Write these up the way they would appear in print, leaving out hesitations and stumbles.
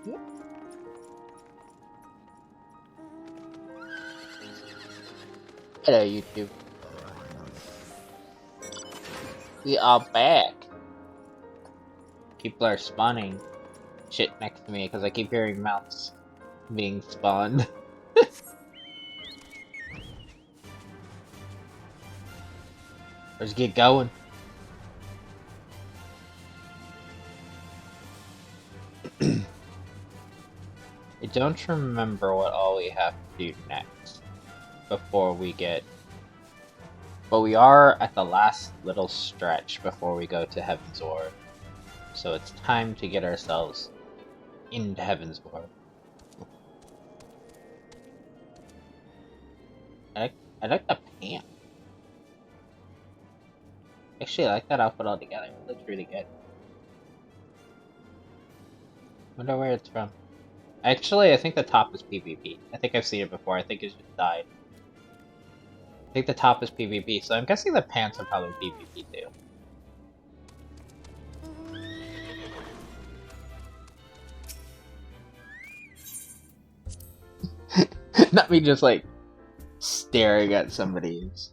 Hello, YouTube. We are back. People are spawning shit next to me because I keep hearing mounts being spawned. Let's get going. I don't remember what all we have to do next before we get... But we are at the last little stretch before we go to Heaven's Ward. So it's time to get ourselves into Heaven's Ward. I like the pants. Actually, I like that outfit altogether. It looks really good. Wonder where it's from. Actually, I think the top is PvP. I think I've seen it before. I think it just died. I think the top is PvP, so I'm guessing the pants are probably PvP too. Not me just like staring at somebody's.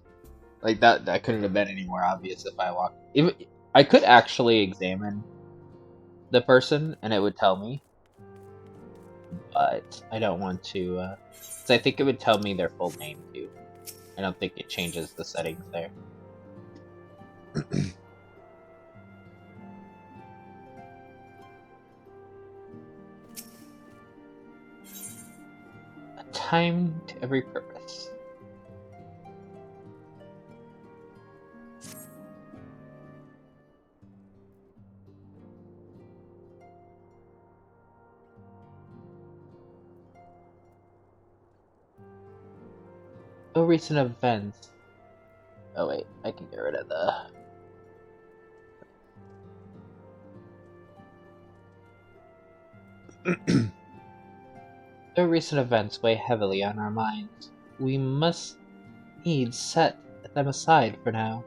Like that couldn't have been any more obvious if I walked. Even I could actually examine the person and it would tell me, but I don't want to. So I think it would tell me their full name too. I don't think it changes the settings there. A time to every purpose. No recent events. Oh wait, I can get rid of the... Though recent events weigh heavily on our minds, we must needs set them aside for now.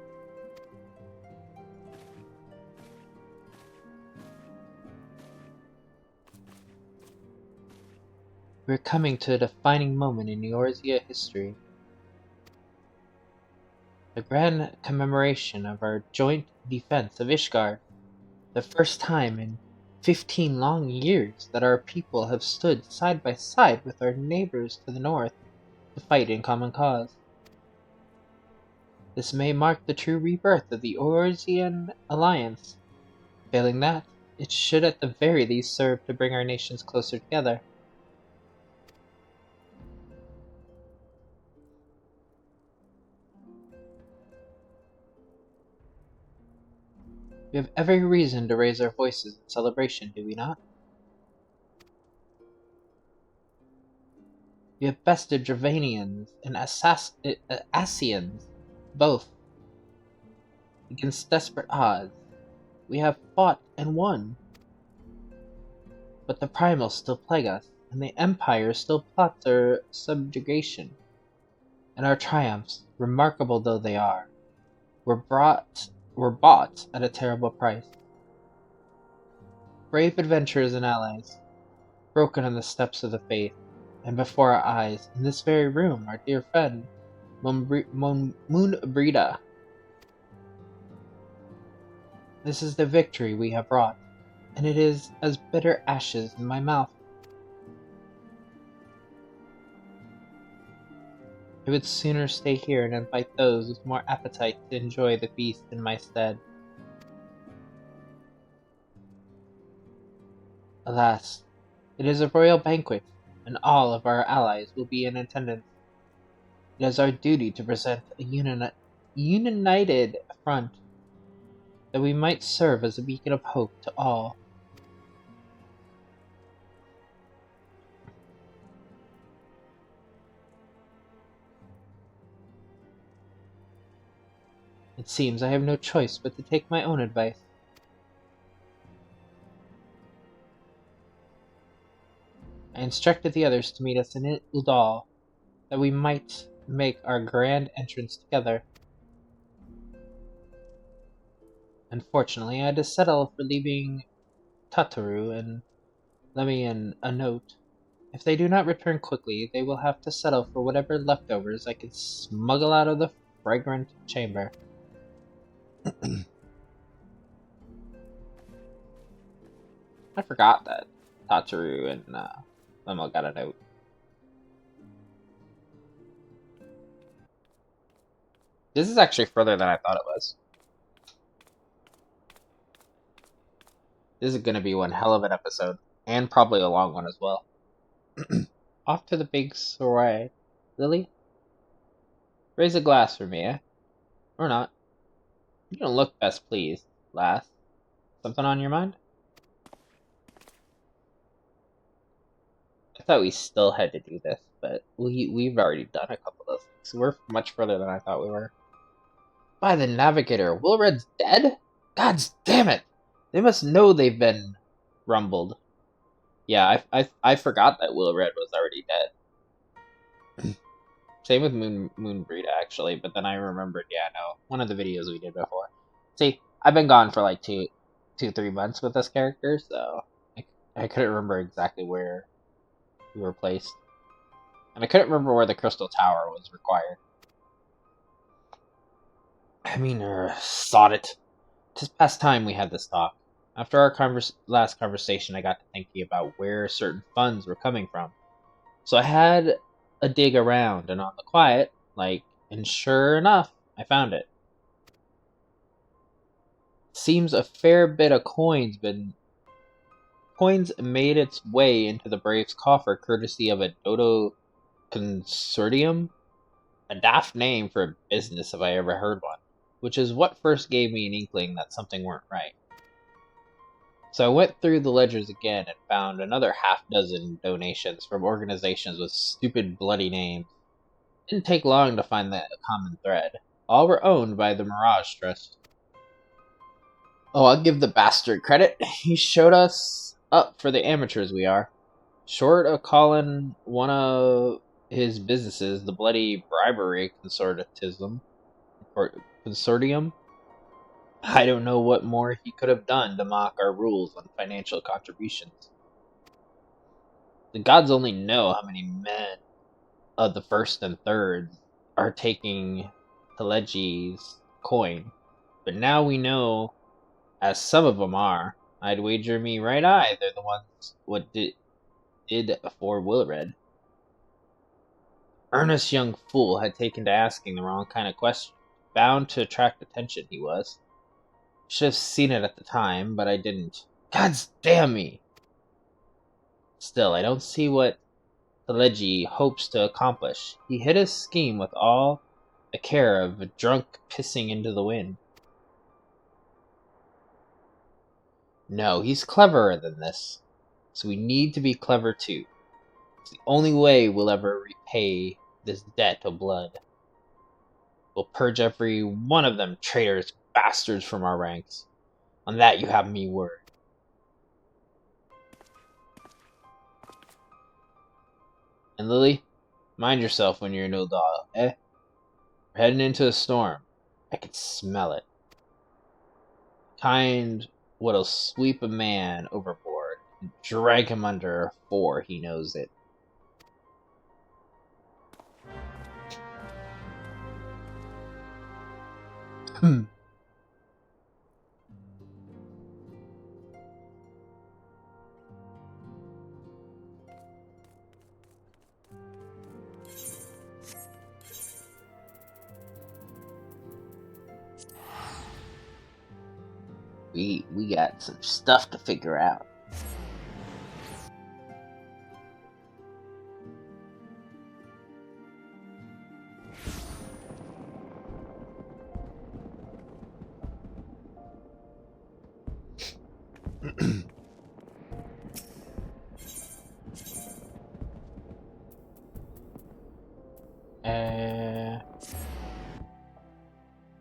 We're coming to a defining moment in Eorzea history. The grand commemoration of our joint defense of Ishgard. The first time in 15 long years that our people have stood side by side with our neighbors to the north to fight in common cause. This may mark the true rebirth of the Eorzean alliance. Failing that, it should at the very least serve to bring our nations closer together. We have every reason to raise our voices in celebration, do we not? We have bested Dravanians and Asians, both, against desperate odds. We have fought and won. But the primals still plague us, and the Empire still plots our subjugation. And our triumphs, remarkable though they are, were bought at a terrible price. Brave adventurers and allies, broken on the steps of the faith, and before our eyes, in this very room, our dear friend, Moonbrida. This is the victory we have wrought, and it is as bitter ashes in my mouth. I would sooner stay here and invite those with more appetite to enjoy the feast in my stead. Alas, it is a royal banquet, and all of our allies will be in attendance. It is our duty to present a united front, that we might serve as a beacon of hope to all. It seems I have no choice but to take my own advice. I instructed the others to meet us in Uldal, that we might make our grand entrance together. Unfortunately, I had to settle for leaving Tataru and Let me in a note. If they do not return quickly, they will have to settle for whatever leftovers I can smuggle out of the fragrant chamber. I forgot that Tataru and Lemo got a note. This is actually further than I thought it was. This is going to be one hell of an episode, and probably a long one as well. Off to the big soiree. Lily? Raise a glass for me, eh? Or not. You don't look best pleased, lass. Something on your mind? I thought we still had to do this, but we've already done a couple of things. We're much further than I thought we were. By the Navigator, Wilred's dead? Gods damn it! They must know they've been rumbled. Yeah, I forgot that Wilred was already dead. Same with Moonbreed actually, but then I remembered, yeah, no, one of the videos we did before. See, I've been gone for like 3 months with this character, so I couldn't remember exactly where we were placed. And I couldn't remember where the Crystal Tower was required. I mean, sod it. 'Tis past time we had this talk. After our last conversation, I got to thinking about where certain funds were coming from. So I had a dig around, and on the quiet, and sure enough, I found it. Seems a fair bit of coins made its way into the Braves' coffer courtesy of a Dodo Consortium? A daft name for a business if I ever heard one, which is what first gave me an inkling that something weren't right. So I went through the ledgers again and found another half-dozen donations from organizations with stupid bloody names. Didn't take long to find the common thread. All were owned by the Mirage Trust. Oh, I'll give the bastard credit. He showed us up for the amateurs we are. Short of calling one of his businesses the bloody bribery consortium, I don't know what more he could have done to mock our rules on financial contributions. The gods only know how many men of the first and thirds are taking Telegi's coin, but now we know, as some of them are. I'd wager me right eye they're the ones what did for Wilred. Earnest young fool had taken to asking the wrong kind of question. Bound to attract attention, he was. Should have seen it at the time, but I didn't. Gods damn me! Still, I don't see what Telegi hopes to accomplish. He hid his scheme with all the care of a drunk pissing into the wind. No, he's cleverer than this. So we need to be clever too. It's the only way we'll ever repay this debt of blood. We'll purge every one of them traitors, bastards from our ranks. On that you have me word. And Lily, mind yourself when you're no doll, eh? We're heading into a storm. I can smell it. Kind what'll sweep a man overboard and drag him under before he knows it. We got some stuff to figure out.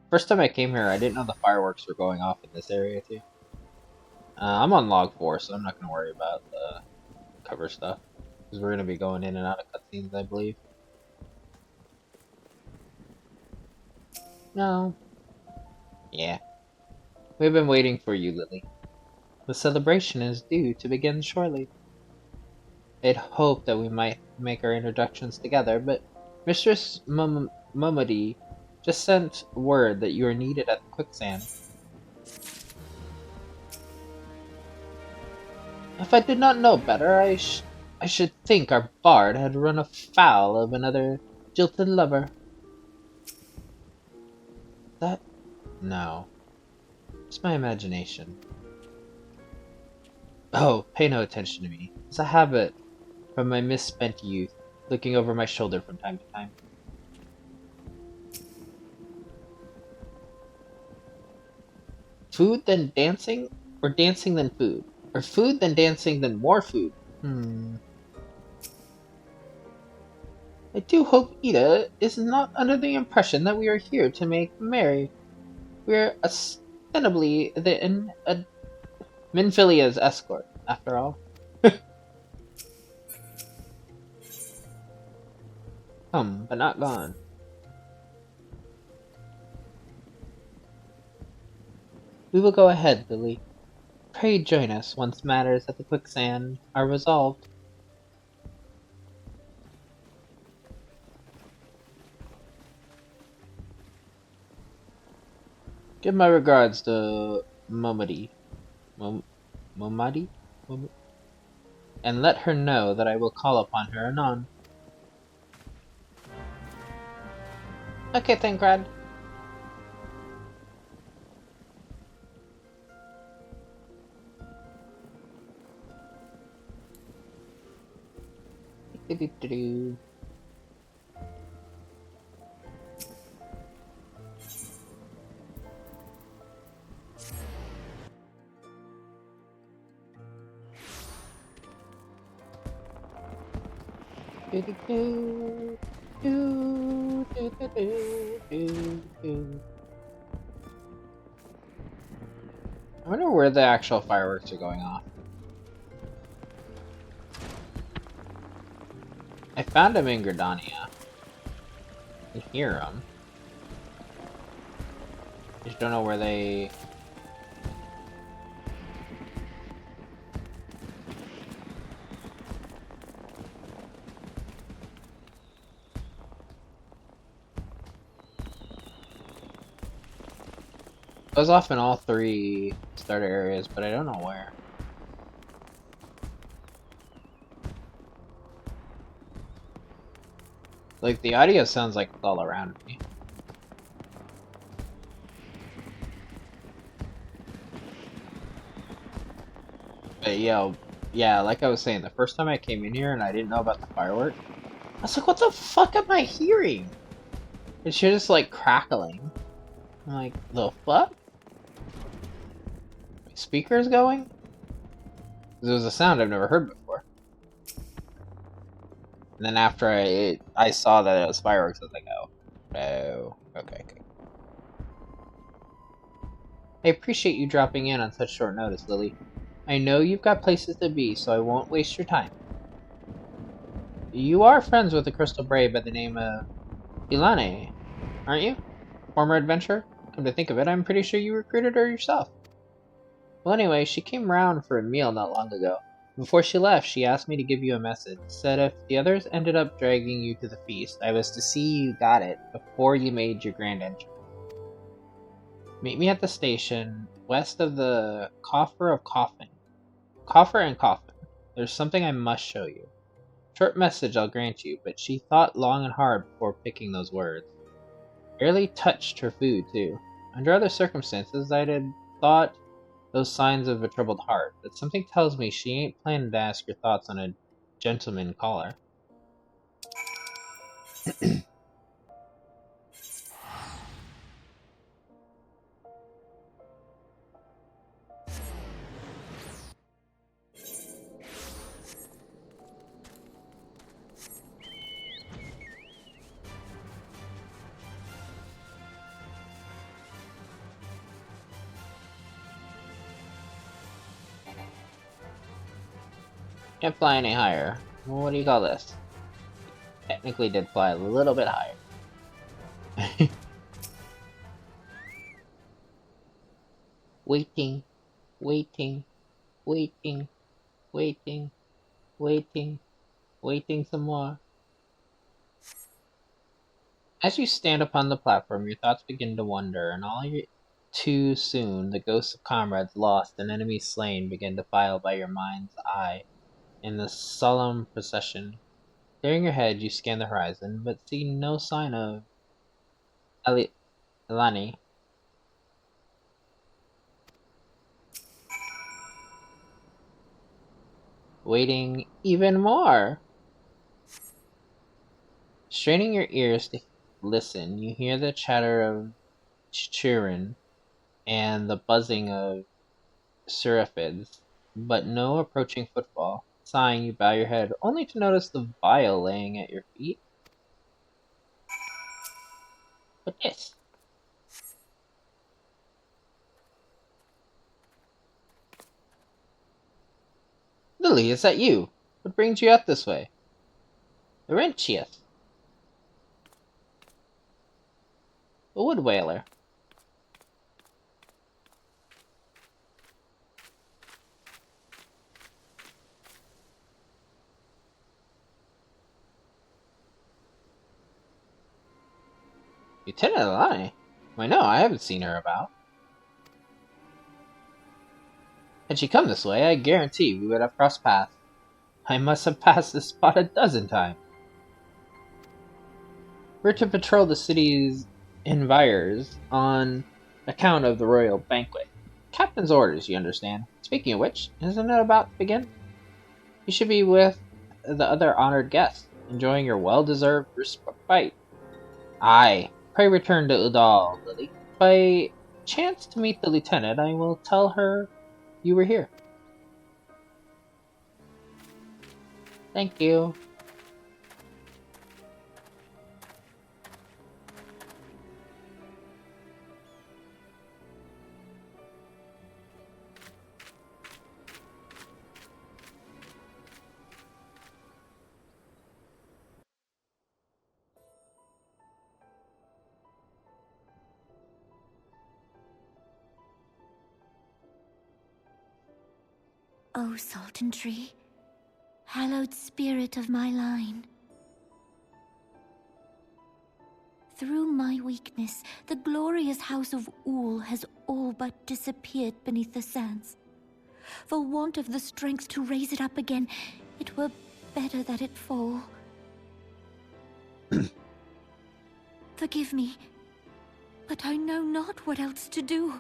First time I came here, I didn't know the fireworks were going off in this area too. I'm on log 4, so I'm not going to worry about the cover stuff. Because we're going to be going in and out of cutscenes, I believe. No. Yeah. We've been waiting for you, Lily. The celebration is due to begin shortly. I'd hoped that we might make our introductions together, but Mistress Mumady just sent word that you are needed at the quicksand. If I did not know better, I should think our bard had run afoul of another jilted lover. That? No. It's my imagination. Oh, pay no attention to me. It's a habit from my misspent youth, looking over my shoulder from time to time. Food then dancing? Or dancing then food? Or food then dancing then more food? I do hope Ida is not under the impression that we are here to make merry. We are ostensibly Minfilia's escort, after all. Come, but not gone. We will go ahead, Lily. Pray join us once matters at the quicksand are resolved. Give my regards to Momadi. Momadi? And let her know that I will call upon her anon. Okay, Thankrad. Do-do-do-do. Do-do-do. Do-do-do-do-do-do. I wonder where the actual fireworks are going off. I found them in Gridania. I can hear them. I just don't know where they... It goes off in all three starter areas, but I don't know where. Like, the audio sounds like it's all around me. But yeah, like I was saying, the first time I came in here and I didn't know about the fireworks, I was like, what the fuck am I hearing? It's just like crackling. I'm like, the fuck? My speaker's going? 'Cause it was a sound I've never heard before. And then after I saw that it was fireworks, I was like, oh, okay. I appreciate you dropping in on such short notice, Lily. I know you've got places to be, so I won't waste your time. You are friends with the Crystal Brave by the name of Ilane, aren't you? Former adventurer? Come to think of it, I'm pretty sure you recruited her yourself. Well, anyway, she came round for a meal not long ago. Before she left, she asked me to give you a message. Said if the others ended up dragging you to the feast, I was to see you got it before you made your grand entry. Meet me at the station, west of the Coffer of Coffin. Coffer and Coffin. There's something I must show you. Short message, I'll grant you, but she thought long and hard before picking those words. Barely touched her food, too. Under other circumstances, I'd have thought those signs of a troubled heart, but something tells me she ain't planning to ask your thoughts on a gentleman caller. Can't fly any higher. Well, what do you call this? Technically did fly a little bit higher. Waiting, waiting, waiting, waiting, waiting. Waiting some more. As you stand upon the platform, your thoughts begin to wander, and too soon the ghosts of comrades lost and enemies slain begin to file by your mind's eye in the solemn procession. Clearing your head, you scan the horizon, but see no sign of Elani. Waiting even more. Straining your ears to listen, you hear the chatter of Chichurin and the buzzing of seraphids, but no approaching footfall. Sighing, you bow your head, only to notice the vial laying at your feet. But yes. Lily, is that you? What brings you out this way? Laurentius, a wood whaler. Lieutenant Alani? Why no, I haven't seen her about. Had she come this way, I guarantee we would have crossed paths. I must have passed this spot a dozen times. We're to patrol the city's environs on account of the royal banquet. Captain's orders, you understand. Speaking of which, isn't it about to begin? You should be with the other honored guests, enjoying your well-deserved respite. Aye, pray return to Udal, Lily. By chance to meet the lieutenant, I will tell her you were here. Thank you. O Sultan Tree, hallowed spirit of my line. Through my weakness, the glorious house of Ul has all but disappeared beneath the sands. For want of the strength to raise it up again, it were better that it fall. Forgive me, but I know not what else to do.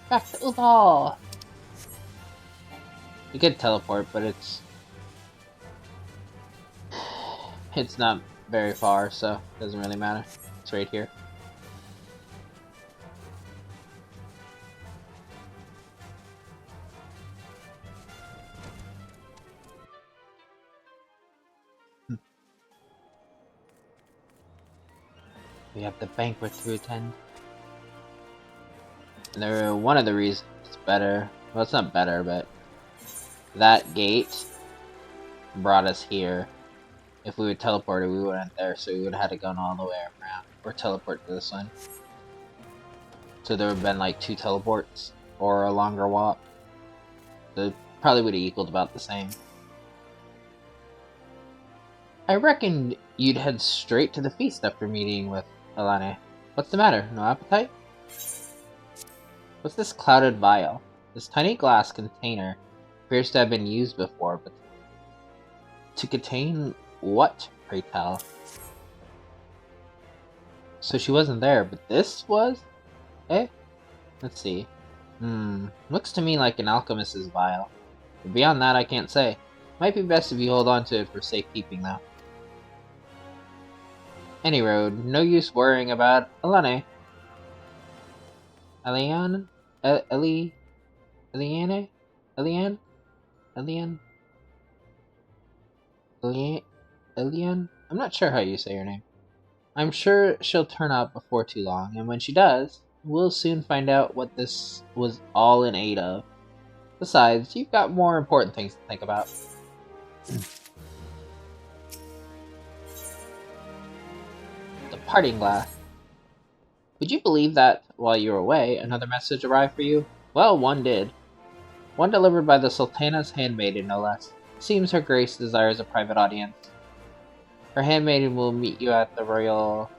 Back to Udal. You could teleport, but it's not very far, so it doesn't really matter. It's right here. We have the banquet to attend. And one of the reasons it's better, well, it's not better, but that gate brought us here. If we would teleported, we wouldn't there, so we would have had to go all the way around or teleport to this one. So there would have been like 2 teleports or a longer walk. So it probably would have equaled about the same. I reckoned you'd head straight to the feast after meeting with Alane. What's the matter? No appetite? What's this clouded vial? This tiny glass container appears to have been used before, but to contain what, pray tell? So she wasn't there, but this was? Eh? Let's see. Looks to me like an alchemist's vial. But beyond that, I can't say. Might be best if you hold on to it for safekeeping, though. Any road, no use worrying about Alane. Eliane? Eliane? Eliane? Lillian? I'm not sure how you say your name. I'm sure she'll turn up before too long, and when she does, we'll soon find out what this was all in aid of. Besides, you've got more important things to think about. The parting glass. Would you believe that, while you were away, another message arrived for you? Well, one did. One delivered by the Sultana's handmaiden, no less. Seems her grace desires a private audience. Her handmaiden will meet you at the royal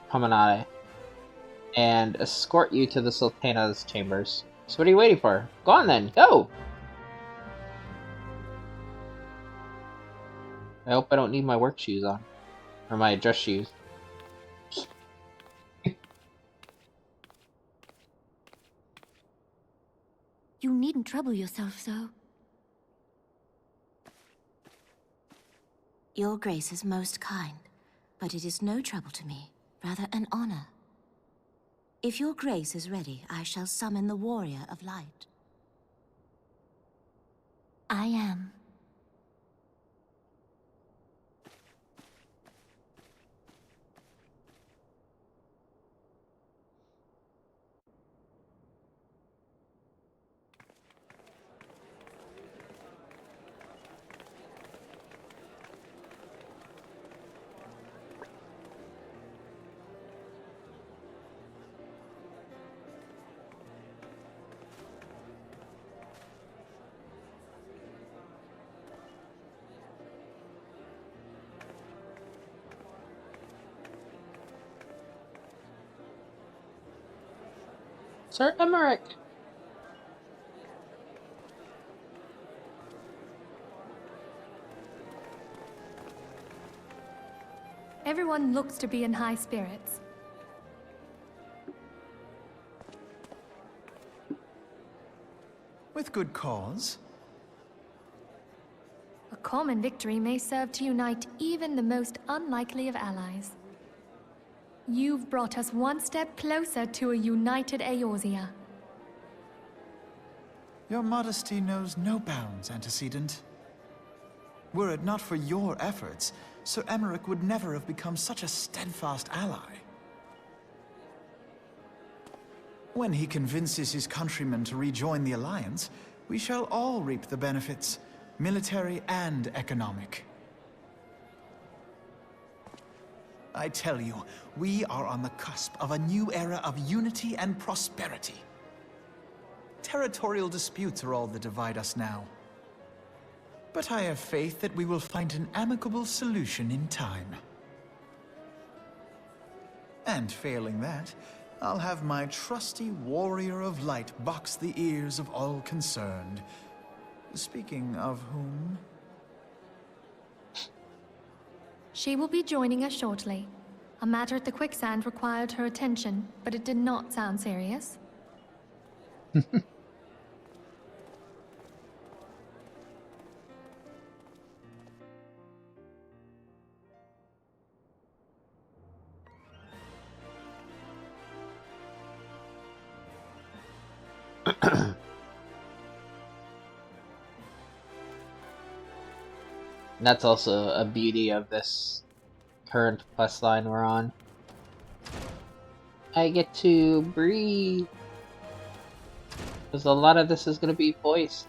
promenade and escort you to the Sultana's chambers. So what are you waiting for? Go on then, go! I hope I don't need my work shoes on. Or my dress shoes. You needn't trouble yourself so. Your grace is most kind, but it is no trouble to me, rather an honor. If your grace is ready, I shall summon the warrior of light. I am. Sir Emmerich! Everyone looks to be in high spirits. With good cause. A common victory may serve to unite even the most unlikely of allies. You've brought us one step closer to a united Eorzea. Your modesty knows no bounds, antecedent. Were it not for your efforts, Sir Emmerich would never have become such a steadfast ally. When he convinces his countrymen to rejoin the Alliance, we shall all reap the benefits, military and economic. I tell you, we are on the cusp of a new era of unity and prosperity. Territorial disputes are all that divide us now. But I have faith that we will find an amicable solution in time. And failing that, I'll have my trusty warrior of light box the ears of all concerned. Speaking of whom... She will be joining us shortly. A matter at the quicksand required her attention, but it did not sound serious. That's also a beauty of this current quest line we're on. I get to breathe. Because a lot of this is going to be voiced.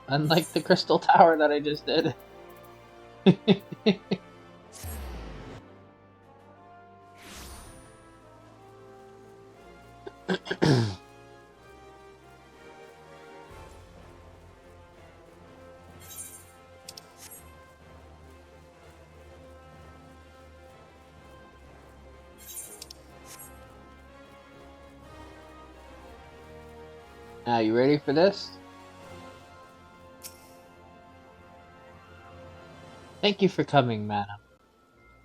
Unlike the crystal tower that I just did. Now, you ready for this? Thank you for coming, madam.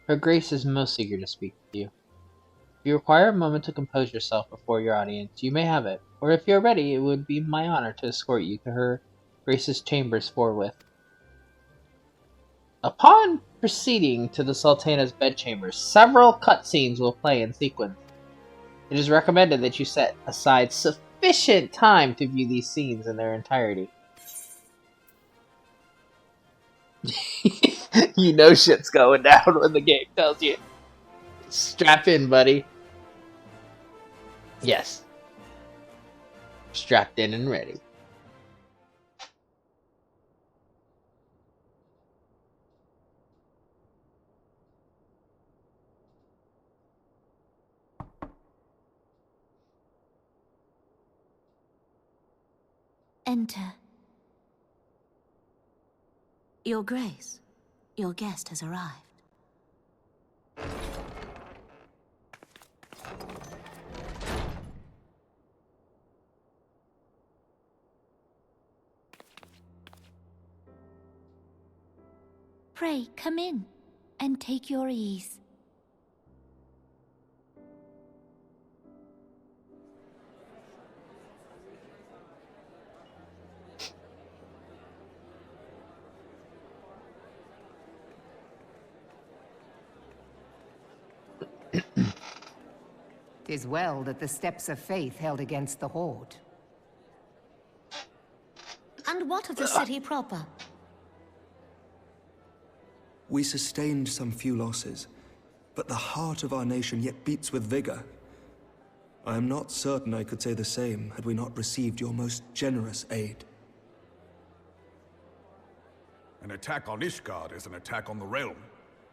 Her Grace is most eager to speak with you. If you require a moment to compose yourself before your audience, you may have it, or if you're ready, it would be my honor to escort you to Her Grace's chambers forthwith. Upon proceeding to the Sultana's bedchambers, several cutscenes will play in sequence. It is recommended that you set aside sufficient time to view these scenes in their entirety. You know shit's going down when the game tells you. Strap in, buddy. Yes. Strapped in and ready. Enter. Your Grace, your guest has arrived. Pray, come in, and take your ease. "'Tis well that the steps of faith held against the Horde." And what of the city proper? We sustained some few losses, but the heart of our nation yet beats with vigor. I am not certain I could say the same had we not received your most generous aid. An attack on Ishgard is an attack on the realm.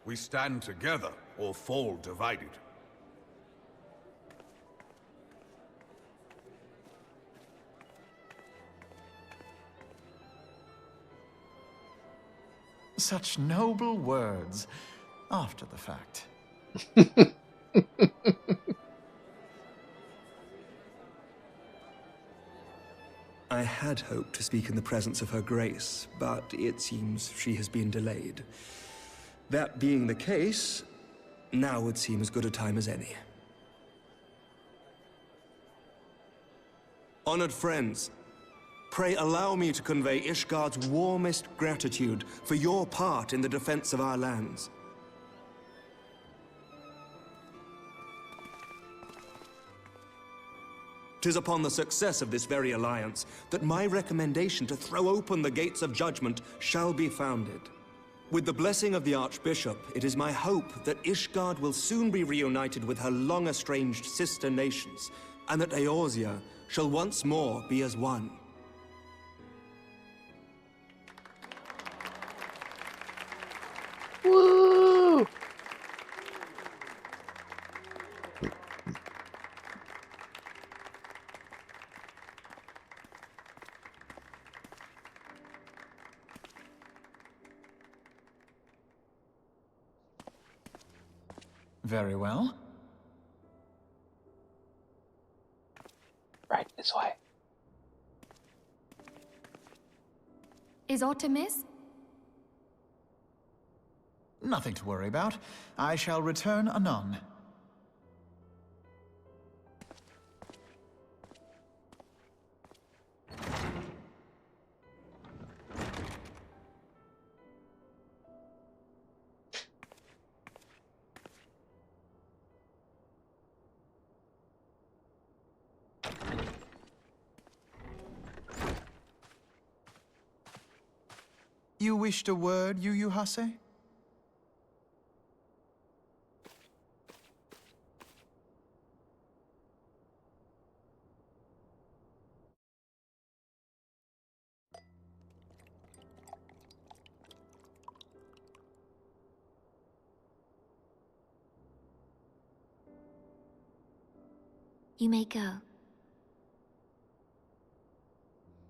We stand together or fall divided. Such noble words after the fact. I had hoped to speak in the presence of her grace, but it seems she has been delayed. That being the case, now would seem as good a time as any. Honored friends, pray allow me to convey Ishgard's warmest gratitude for your part in the defense of our lands. Tis upon the success of this very alliance that my recommendation to throw open the gates of judgment shall be founded. With the blessing of the Archbishop, it is my hope that Ishgard will soon be reunited with her long-estranged sister nations, and that Eorzea shall once more be as one. Woo! Very well. Right this way. Is aught amiss? Nothing to worry about. I shall return anon. You wished a word, Yu Hase? You may go.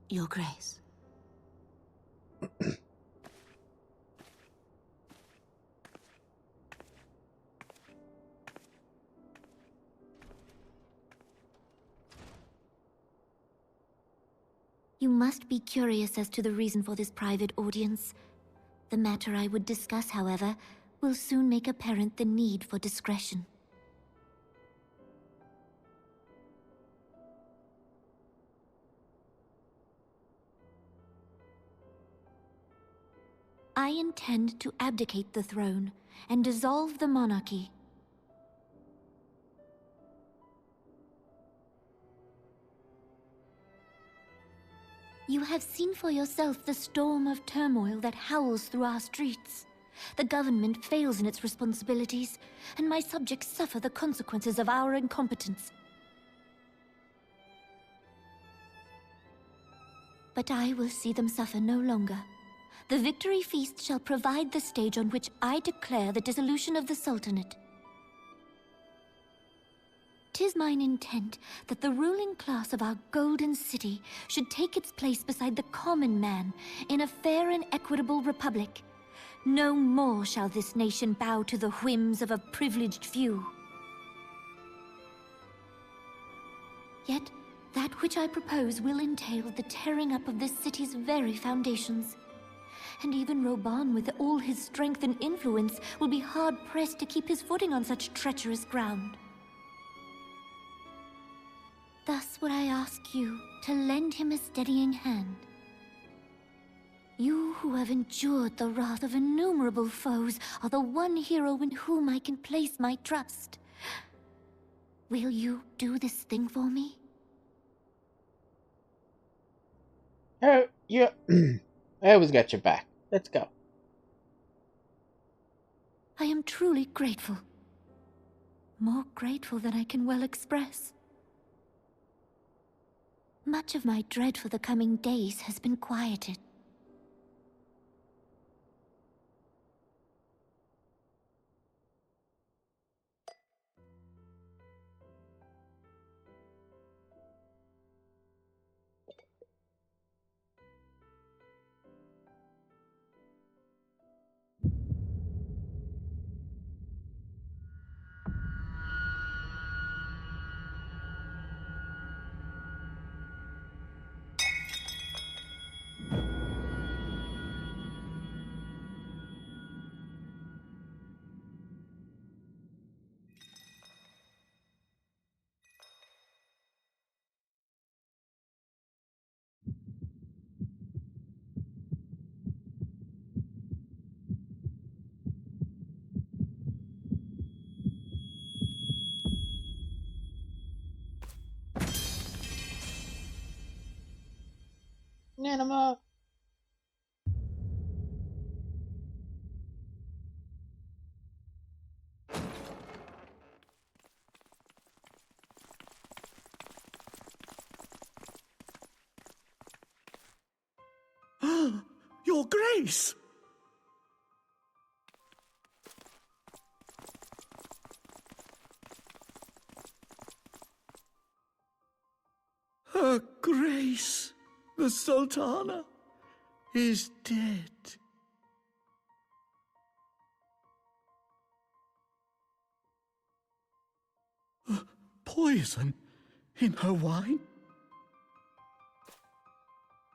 Your Grace. You must be curious as to the reason for this private audience. The matter I would discuss, however, will soon make apparent the need for discretion. I intend to abdicate the throne and dissolve the monarchy. You have seen for yourself the storm of turmoil that howls through our streets. The government fails in its responsibilities, and my subjects suffer the consequences of our incompetence. But I will see them suffer no longer. The victory feast shall provide the stage on which I declare the dissolution of the Sultanate. 'Tis mine intent that the ruling class of our golden city should take its place beside the common man in a fair and equitable republic. No more shall this nation bow to the whims of a privileged few. Yet, that which I propose will entail the tearing up of this city's very foundations. And even Roban, with all his strength and influence, will be hard-pressed to keep his footing on such treacherous ground. Thus would I ask you to lend him a steadying hand. You who have endured the wrath of innumerable foes are the one hero in whom I can place my trust. Will you do this thing for me? Yeah. I always got your back. Let's go. I am truly grateful. More grateful than I can well express. Much of my dread for the coming days has been quieted. Nanima. Your Grace! Her Grace, the Sultana, is dead. Poison in her wine?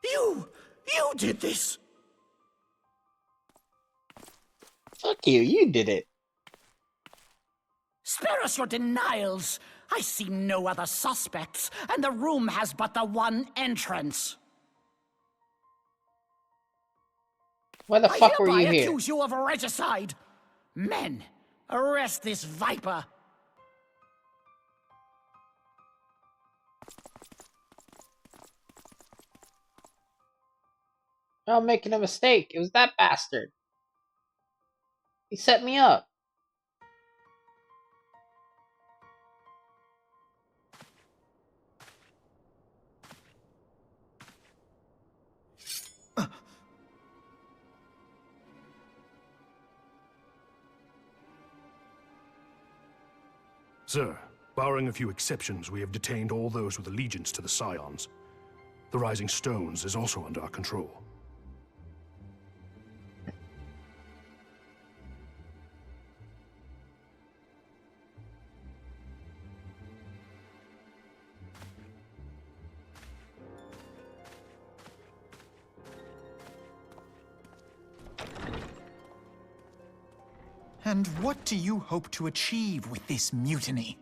You did this! Fuck you, you did it. Spare us your denials! I see no other suspects, and the room has but the one entrance. Why the fuck were I you hereby here? accuse you of regicide. Men, arrest this viper. I'm making a mistake. It was that bastard. He set me up. Sir, barring a few exceptions, we have detained all those with allegiance to the Scions. The Rising Stones is also under our control. And what do you hope to achieve with this mutiny?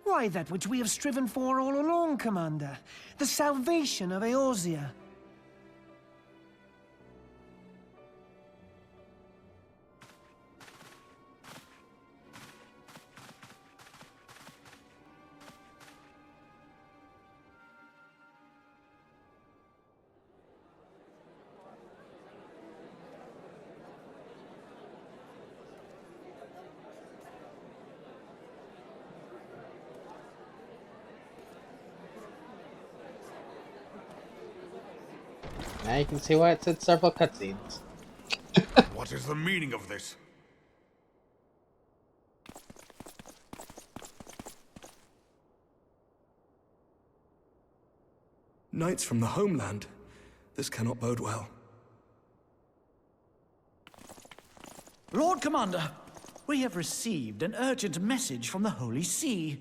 Why, that which we have striven for all along, Commander. The salvation of Eorzea. Now you can see why it said several cutscenes. What is the meaning of this? Knights from the homeland. This cannot bode well. Lord Commander, we have received an urgent message from the Holy See.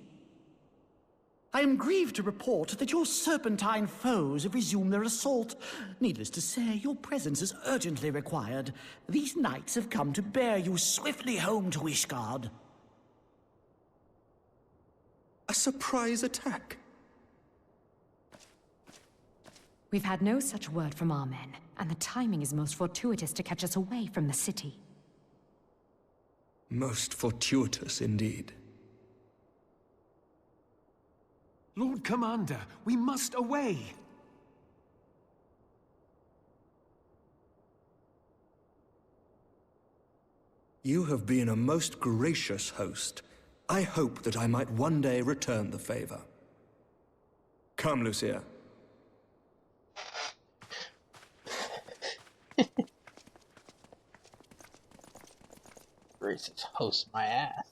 I am grieved to report that your serpentine foes have resumed their assault. Needless to say, your presence is urgently required. These knights have come to bear you swiftly home to Ishgard. A surprise attack? We've had no such word from our men, and the timing is most fortuitous to catch us away from the city. Most fortuitous indeed. Lord Commander, we must away! You have been a most gracious host. I hope that I might one day return the favor. Come, Lucia. Gracious host my ass.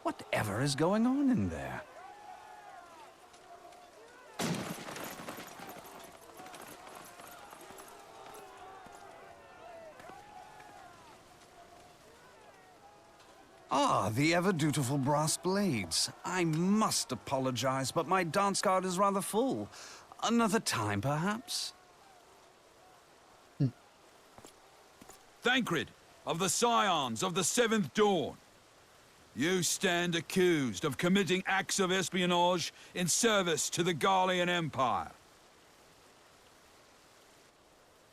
Whatever is going on in there? Ah, the ever-dutiful brass blades. I must apologize, but my dance card is rather full. Another time, perhaps? Thancred, of the Scions of the Seventh Dawn. You stand accused of committing acts of espionage in service to the Garlean Empire.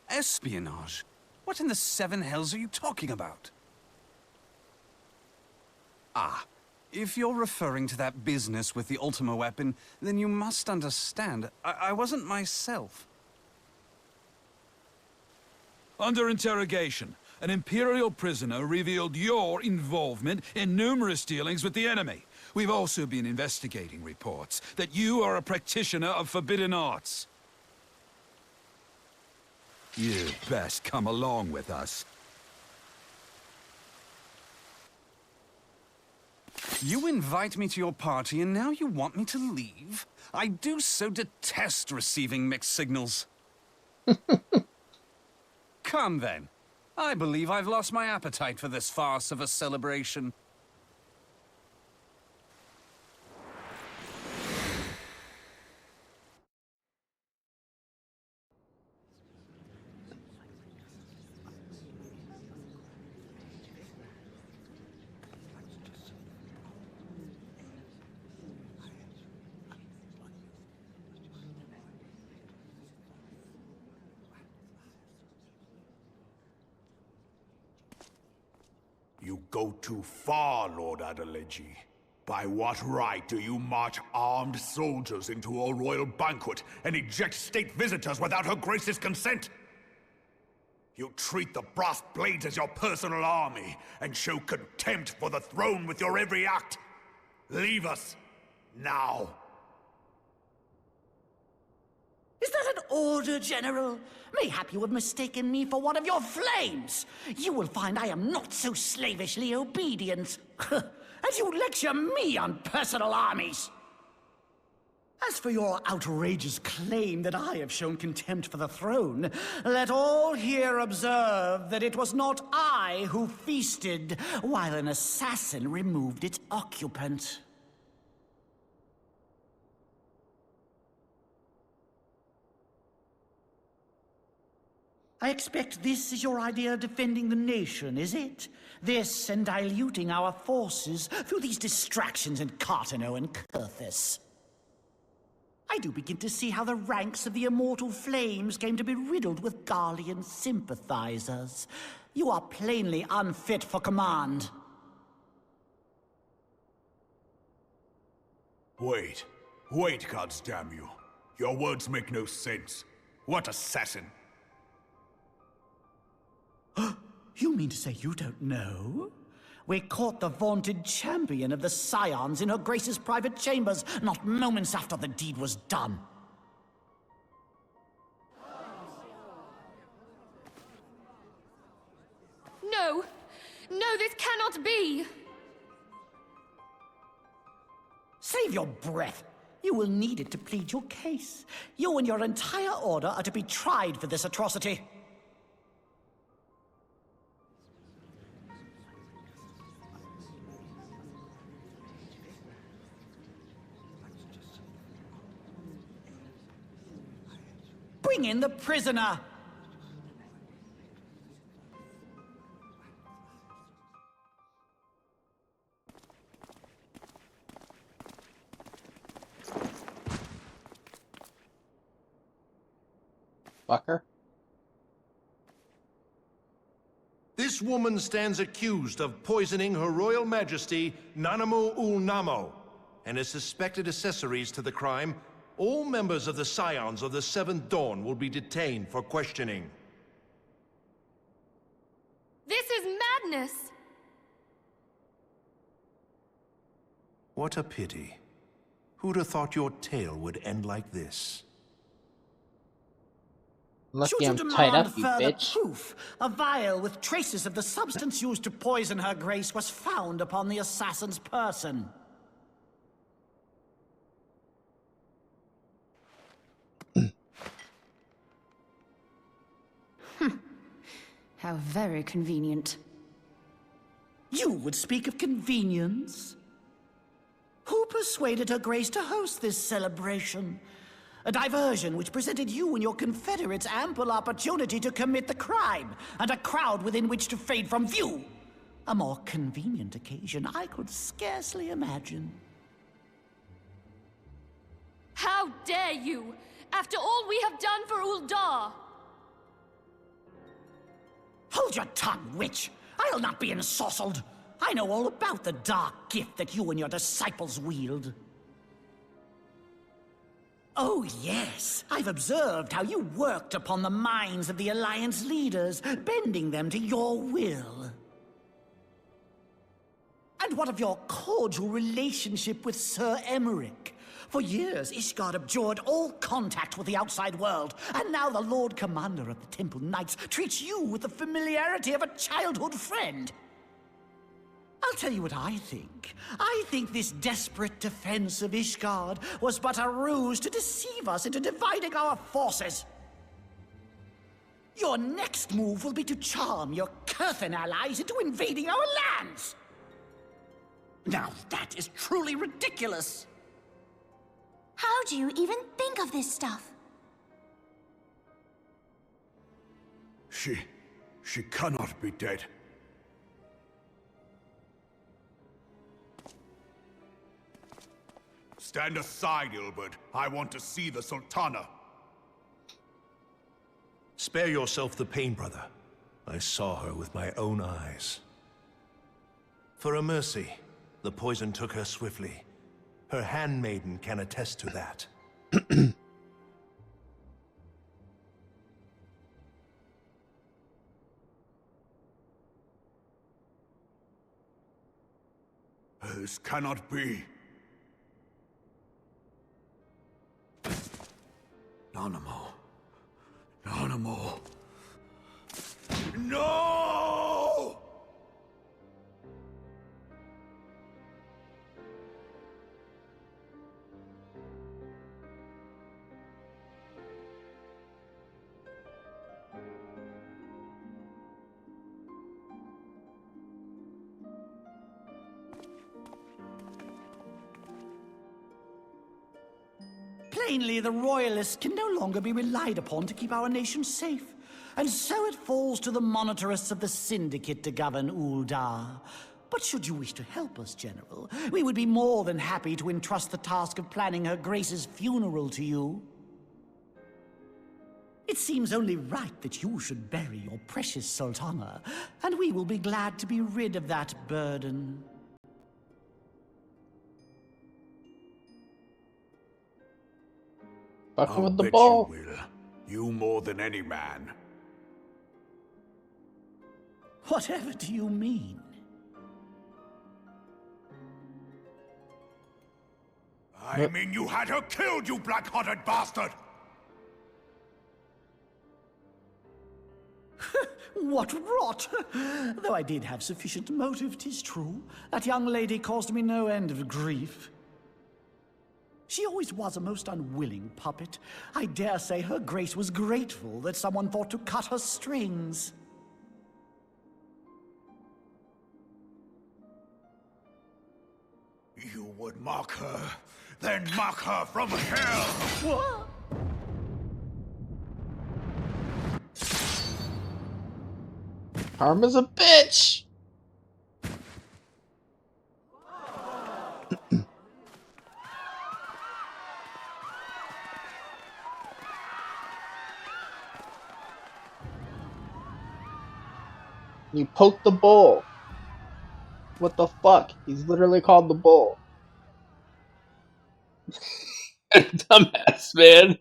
Espionage? What in the seven hells are you talking about? Ah, if you're referring to that business with the Ultima weapon, then you must understand, I wasn't myself. Under interrogation, an Imperial prisoner revealed your involvement in numerous dealings with the enemy. We've also been investigating reports that you are a practitioner of forbidden arts. You'd best come along with us. You invite me to your party and now you want me to leave? I do so detest receiving mixed signals. Come then. I believe I've lost my appetite for this farce of a celebration. You go too far, Lord Adeleji. By what right do you march armed soldiers into a royal banquet and eject state visitors without her grace's consent? You treat the brass blades as your personal army and show contempt for the throne with your every act. Leave us, now. Is that an order, General? Mayhap you have mistaken me for one of your flames. You will find I am not so slavishly obedient. As you lecture me on personal armies. As for your outrageous claim that I have shown contempt for the throne, let all here observe that it was not I who feasted while an assassin removed its occupant. I expect this is your idea of defending the nation, is it? This and diluting our forces through these distractions in Cartano and Kurthis. I do begin to see how the ranks of the Immortal Flames came to be riddled with Garlean sympathizers. You are plainly unfit for command. Wait. Wait, gods damn you. Your words make no sense. What assassin? You mean to say you don't know? We caught the vaunted champion of the Scions in her Grace's private chambers, not moments after the deed was done. No! No, this cannot be! Save your breath. You will need it to plead your case. You and your entire order are to be tried for this atrocity. Bring in the prisoner! Fucker. This woman stands accused of poisoning Her Royal Majesty Nanamu Ul Namo and is suspected accessories to the crime. All members of the Scions of the Seventh Dawn will be detained for questioning. This is madness! What a pity. Who'd have thought your tale would end like this? Lucky I'm tied up, you further bitch. proof, a vial with traces of the substance used to poison her grace was found upon the assassin's person. How very convenient. You would speak of convenience? Who persuaded her grace to host this celebration? A diversion which presented you and your confederates ample opportunity to commit the crime, and a crowd within which to fade from view. A more convenient occasion I could scarcely imagine. How dare you! After all we have done for Uldar! Hold your tongue, witch! I'll not be ensorcelled! I know all about the dark gift that you and your disciples wield. Oh, yes. I've observed how you worked upon the minds of the Alliance leaders, bending them to your will. And what of your cordial relationship with Sir Emmerich? For years, Ishgard abjured all contact with the outside world, and now the Lord Commander of the Temple Knights treats you with the familiarity of a childhood friend. I'll tell you what I think. I think this desperate defense of Ishgard was but a ruse to deceive us into dividing our forces. Your next move will be to charm your Kurthan allies into invading our lands. Now that is truly ridiculous. How do you even think of this stuff? She cannot be dead. Stand aside, Ilbert. I want to see the Sultana. Spare yourself the pain, brother. I saw her with my own eyes. For a mercy, the poison took her swiftly. Her handmaiden can attest to that. This cannot be. Nanamo. Nanamo. No! Plainly, the Royalists can no longer be relied upon to keep our nation safe. And so it falls to the monitorists of the Syndicate to govern Uldar. But should you wish to help us, General, we would be more than happy to entrust the task of planning Her Grace's funeral to you. It seems only right that you should bury your precious Sultana, and we will be glad to be rid of that burden. Fucking with the bet ball. you will. You more than any man. Whatever do you mean? I mean you had her killed, you black-hearted bastard! What rot! Though I did have sufficient motive, 'tis true. That young lady caused me no end of grief. She always was a most unwilling puppet. I dare say her grace was grateful that someone thought to cut her strings. You would mock her, then mock her from hell! What? Karma's a bitch! You poked the bull. What the fuck? He's literally called the bull. Dumbass, man.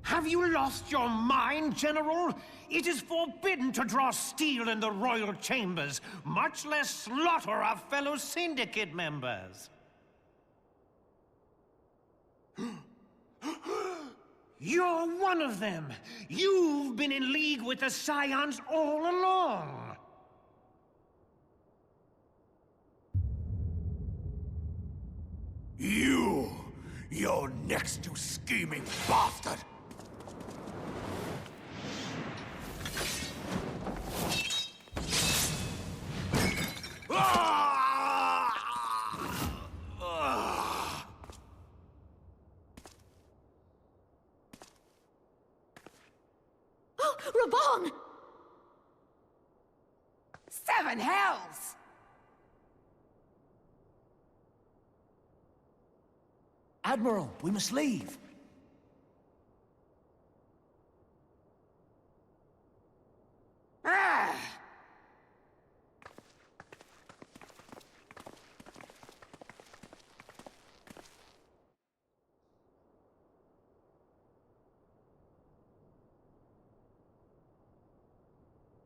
Have you lost your mind, General? It is forbidden to draw steel in the royal chambers, much less slaughter our fellow syndicate members. You're one of them. You've been in league with the Scions all along. You're next, you scheming bastard! Oh, Reborn! Seven hells! Admiral, we must leave. Ah!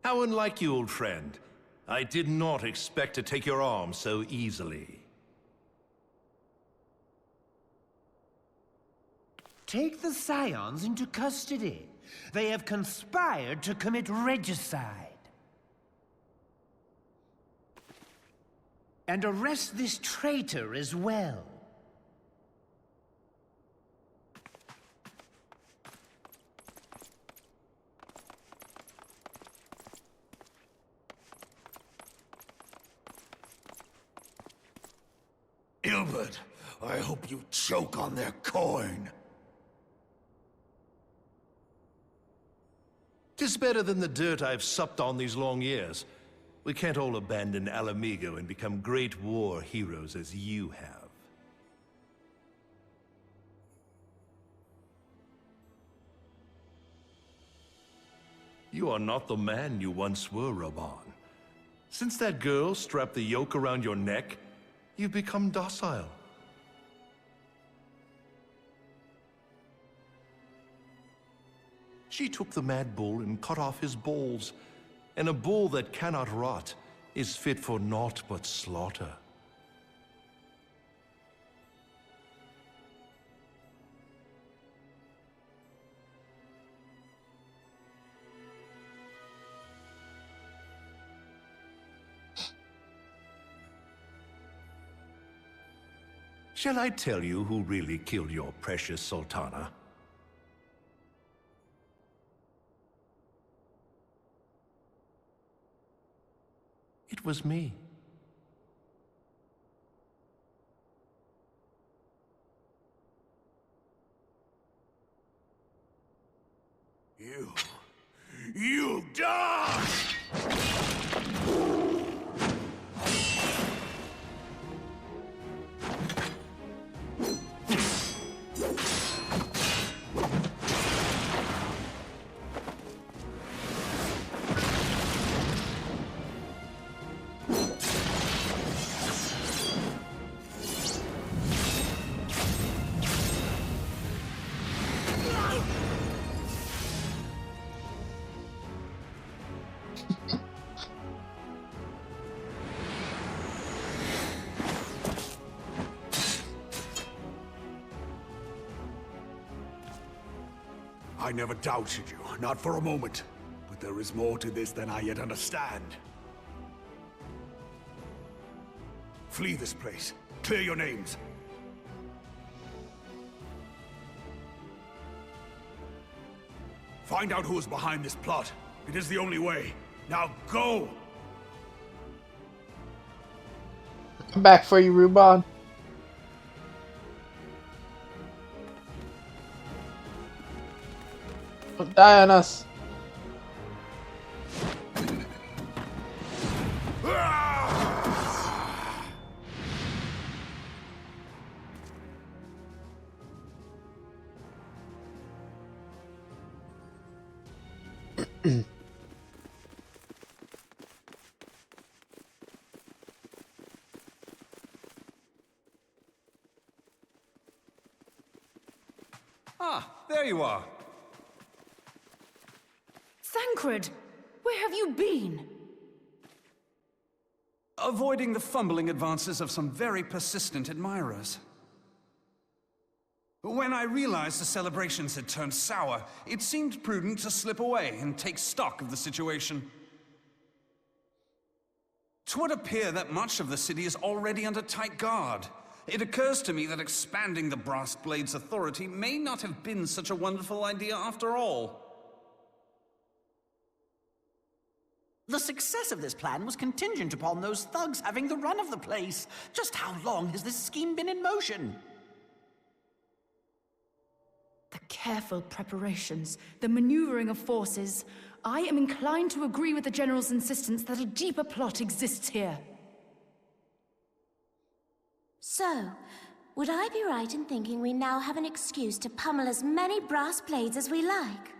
How unlike you, old friend. I did not expect to take your arm so easily. Take the Scions into custody. They have conspired to commit regicide. And arrest this traitor as well. Ilbert, I hope you choke on their coin. 'Tis better than the dirt I've supped on these long years. We can't all abandon Alamigo and become great war heroes as you have. You are not the man you once were, Raban. Since that girl strapped the yoke around your neck, you've become docile. She took the mad bull and cut off his balls, and a bull that cannot rot is fit for naught but slaughter. Shall I tell you who really killed your precious Sultana? It was me. You die! I never doubted you, not for a moment. But there is more to this than I yet understand. Flee this place. Clear your names. Find out who is behind this plot. It is the only way. Now go! Come back for you, Rubon. Don't die on us. Ah, there you are. Thancred, where have you been? Avoiding the fumbling advances of some very persistent admirers. When I realized the celebrations had turned sour, it seemed prudent to slip away and take stock of the situation. 'Twould appear that much of the city is already under tight guard. It occurs to me that expanding the Brass Blade's authority may not have been such a wonderful idea after all. The success of this plan was contingent upon those thugs having the run of the place. Just how long has this scheme been in motion? The careful preparations, the maneuvering of forces. I am inclined to agree with the General's insistence that a deeper plot exists here. So, would I be right in thinking we now have an excuse to pummel as many brass blades as we like?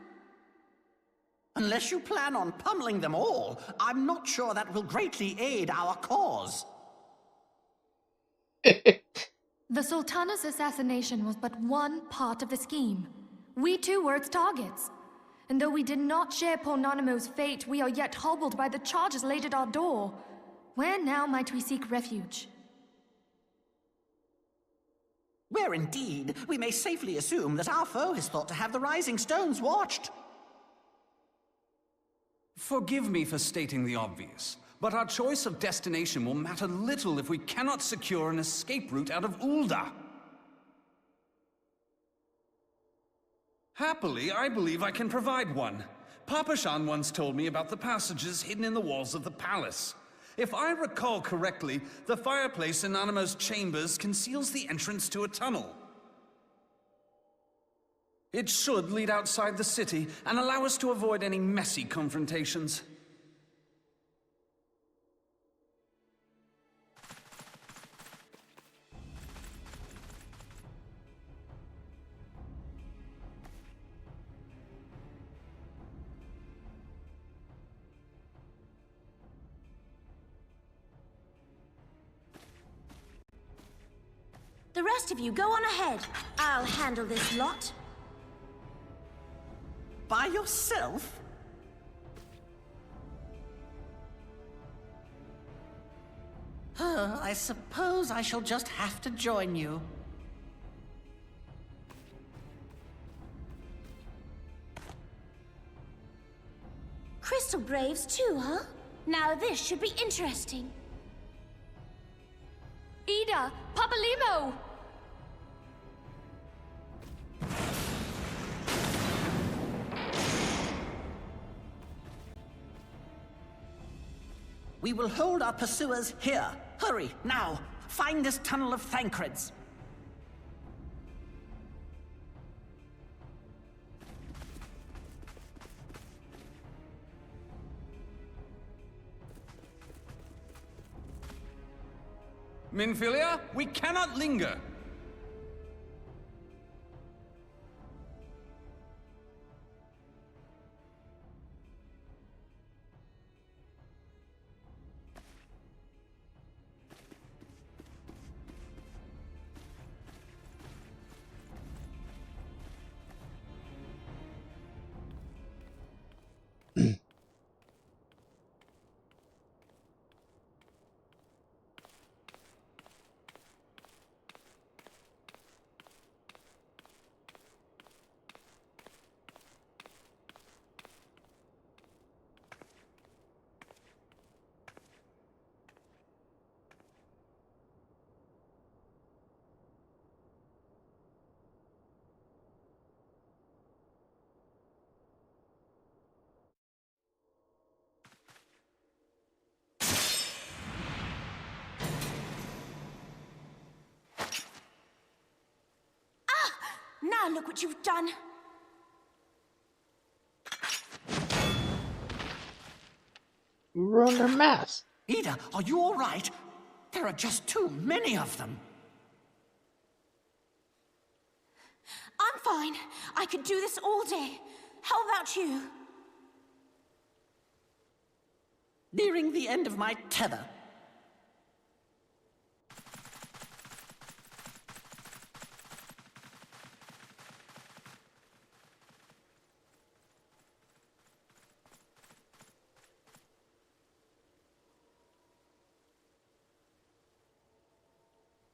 Unless you plan on pummeling them all, I'm not sure that will greatly aid our cause. The Sultana's assassination was but one part of the scheme. We too were its targets. And though we did not share Ponanamo's fate, we are yet hobbled by the charges laid at our door. Where now might we seek refuge? Where indeed, we may safely assume that our foe has thought to have the Rising Stones watched. Forgive me for stating the obvious, but our choice of destination will matter little if we cannot secure an escape route out of Ul'dah. Happily, I believe I can provide one. Papashan once told me about the passages hidden in the walls of the palace. If I recall correctly, the fireplace in Anamo's chambers conceals the entrance to a tunnel. It should lead outside the city and allow us to avoid any messy confrontations. The rest of you go on ahead. I'll handle this lot. By yourself? I suppose I shall just have to join you. Crystal Braves too, huh? Now this should be interesting. Ida! Papalimo! We will hold our pursuers here. Hurry, now! Find this tunnel of Thancred's. Minfilia, we cannot linger. now look what you've done. Ruin their mask. Ida, are you all right? There are just too many of them. I'm fine. I could do this all day. How about you? Nearing the end of my tether.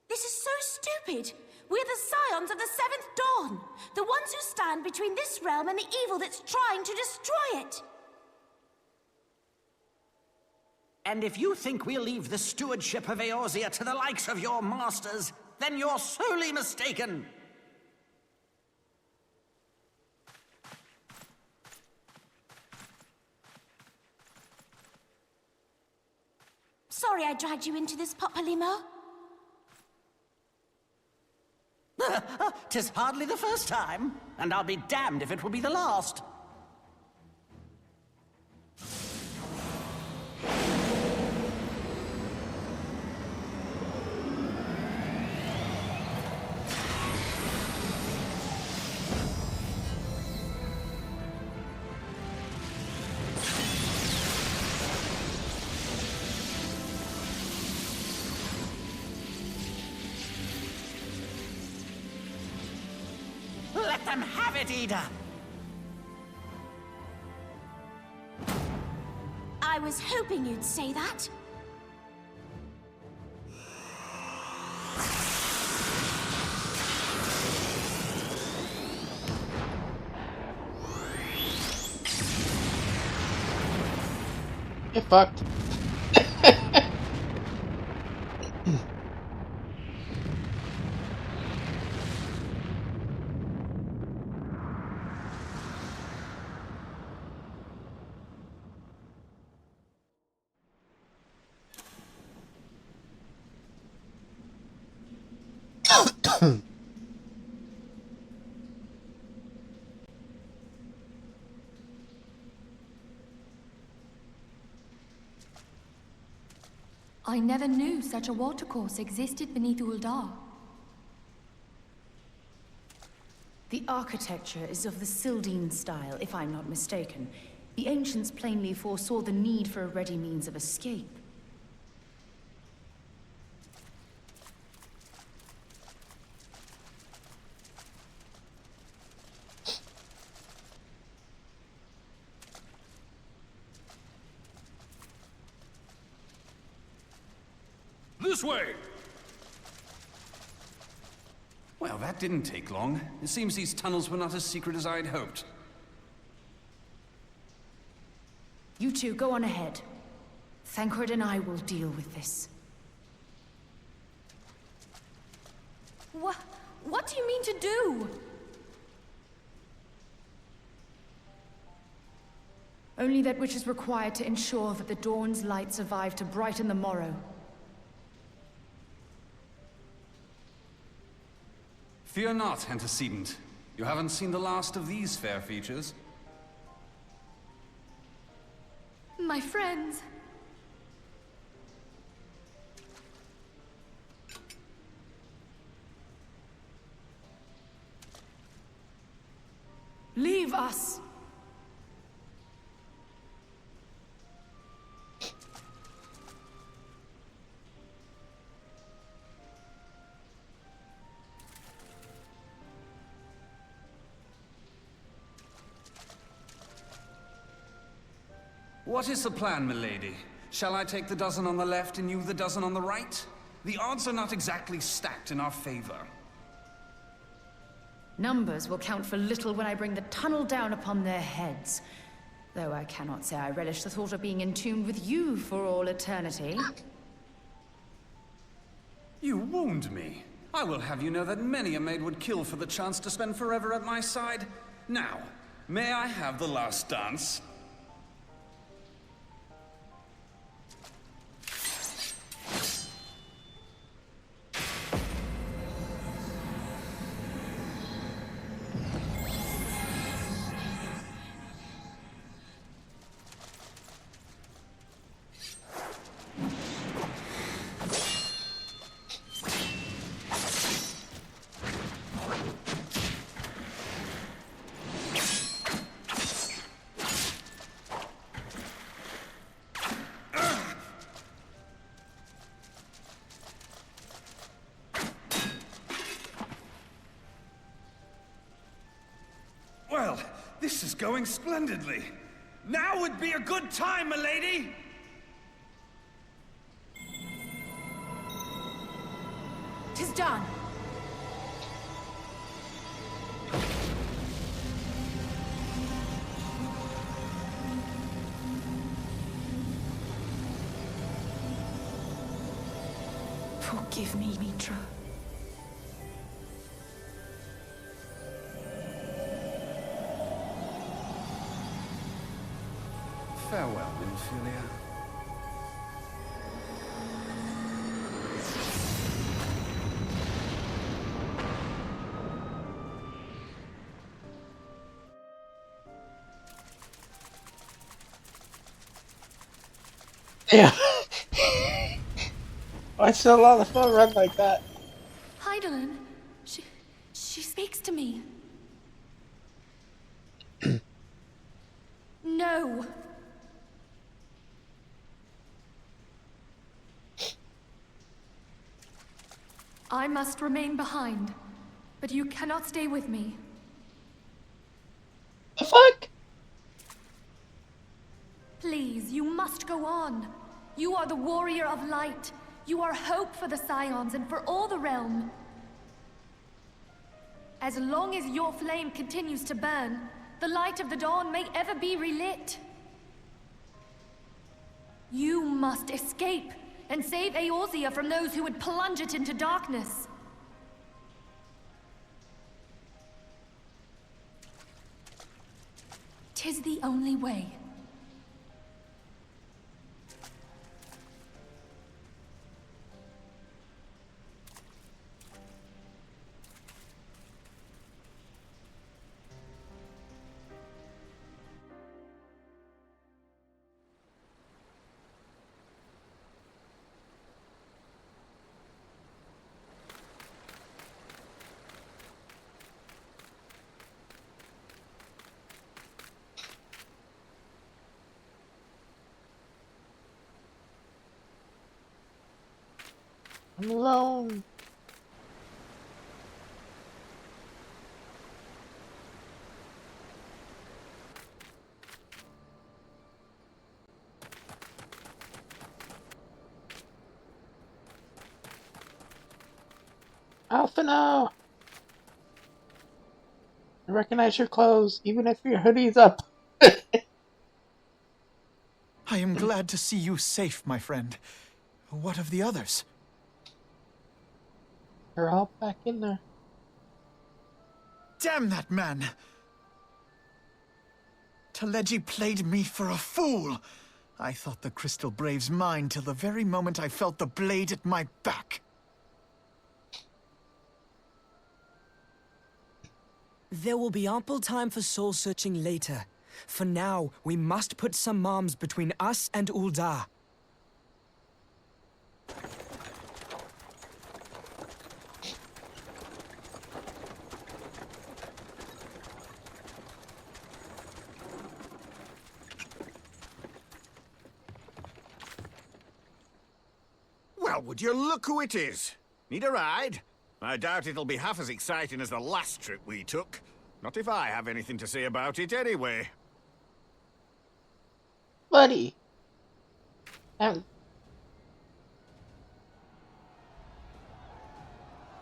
This is so stupid. We're the scions of the Seventh Dawn. The ones who stand between this realm and the evil that's trying to destroy it. And if you think we'll leave the stewardship of Eorzea to the likes of your masters, then you're sorely mistaken. Sorry I dragged you into this, Papalymo. 'Tis hardly the first time, and I'll be damned if it will be the last. Let them have it, Ida! I was hoping you'd say that. Get fucked. I never knew such a watercourse existed beneath Uldar. The architecture is of the Sildine style, if I'm not mistaken. The ancients plainly foresaw the need for a ready means of escape. This way! Well, that didn't take long. It seems these tunnels were not as secret as I'd hoped. You two, go on ahead. Thancred and I will deal with this. What do you mean to do? Only that which is required to ensure that the dawn's light survive to brighten the morrow. Fear not, antecedent. You haven't seen the last of these fair features. My friends. Leave us! What is the plan, milady? Shall I take the dozen on the left and you the dozen on the right? The odds are not exactly stacked in our favor. Numbers will count for little when I bring the tunnel down upon their heads. Though I cannot say I relish the thought of being entombed with you for all eternity. You wound me. I will have you know that many a maid would kill for the chance to spend forever at my side. Now, may I have the last dance? This is going splendidly. Now would be a good time, milady! 'Tis done. Forgive me, Mitra. Farewell, Nymphilia. Yeah. I still let the phone run like that. Heidelin, she speaks to me. No. I must remain behind, but you cannot stay with me. The fuck? Please, you must go on. You are the warrior of light. You are hope for the Scions and for all the realm. As long as your flame continues to burn, the light of the dawn may ever be relit. You must escape and save Eorzea from those who would plunge it into darkness. "'Tis the only way. I'm alone. Alphino! I recognize your clothes, even if your hoodie's up. I am glad to see you safe, my friend. What of the others? They're all back in there. Damn that man! Teleji played me for a fool! I thought the Crystal Brave's mine till the very moment I felt the blade at my back. There will be ample time for soul-searching later. For now, we must put some arms between us and Ul'dah. Well, would you look who it is? Need a ride? I doubt it'll be half as exciting as the last trip we took. Not if I have anything to say about it anyway. Buddy. Our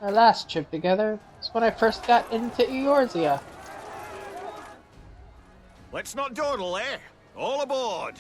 last trip together was when I first got into Eorzea. Let's not dawdle, eh? All aboard!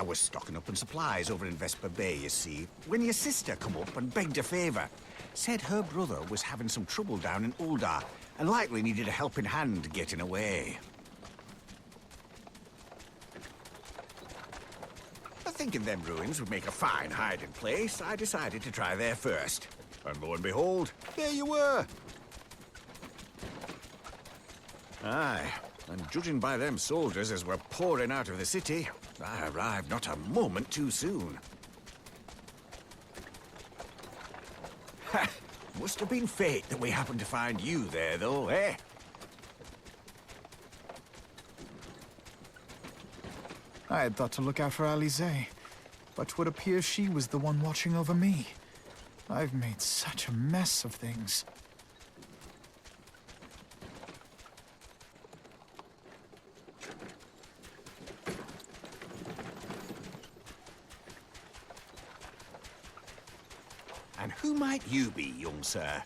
I was stocking up on supplies over in Vesper Bay, you see, when your sister come up and begged a favor. Said her brother was having some trouble down in Uldar, and likely needed a helping hand getting away. Thinking them ruins would make a fine hiding place, I decided to try there first. And lo and behold, there you were. Aye, and judging by them soldiers as were pouring out of the city, I arrived not a moment too soon. Ha! Must have been fate that we happened to find you there, though, eh? I had thought to look out for Alize, but 'twould appear she was the one watching over me. I've made such a mess of things. And who might you be, young sir?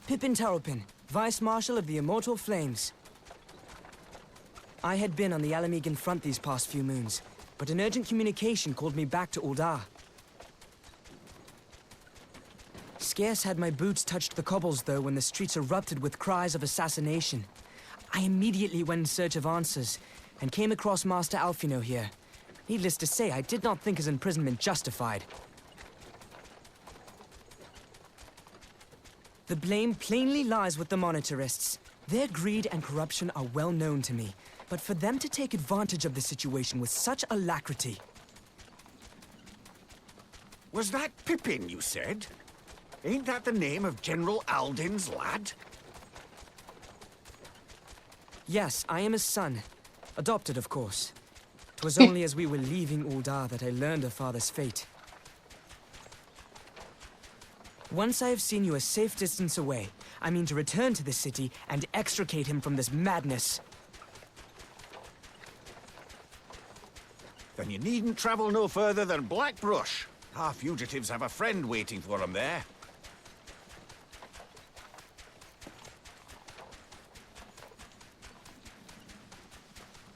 Pippin Taropin, Vice Marshal of the Immortal Flames. I had been on the Alamegan front these past few moons, but an urgent communication called me back to Uldar. Scarce had my boots touched the cobbles, though, when the streets erupted with cries of assassination. I immediately went in search of answers, and came across Master Alfino here. Needless to say, I did not think his imprisonment justified. The blame plainly lies with the Monitarists. Their greed and corruption are well known to me, but for them to take advantage of the situation with such alacrity... Was that Pippin, you said? Ain't that the name of General Alden's lad? Yes, I am his son. Adopted, of course. 'Twas only as we were leaving Uldar that I learned of father's fate. Once I have seen you a safe distance away, I mean to return to the city and extricate him from this madness. Then you needn't travel no further than Blackbrush. Our fugitives have a friend waiting for them there.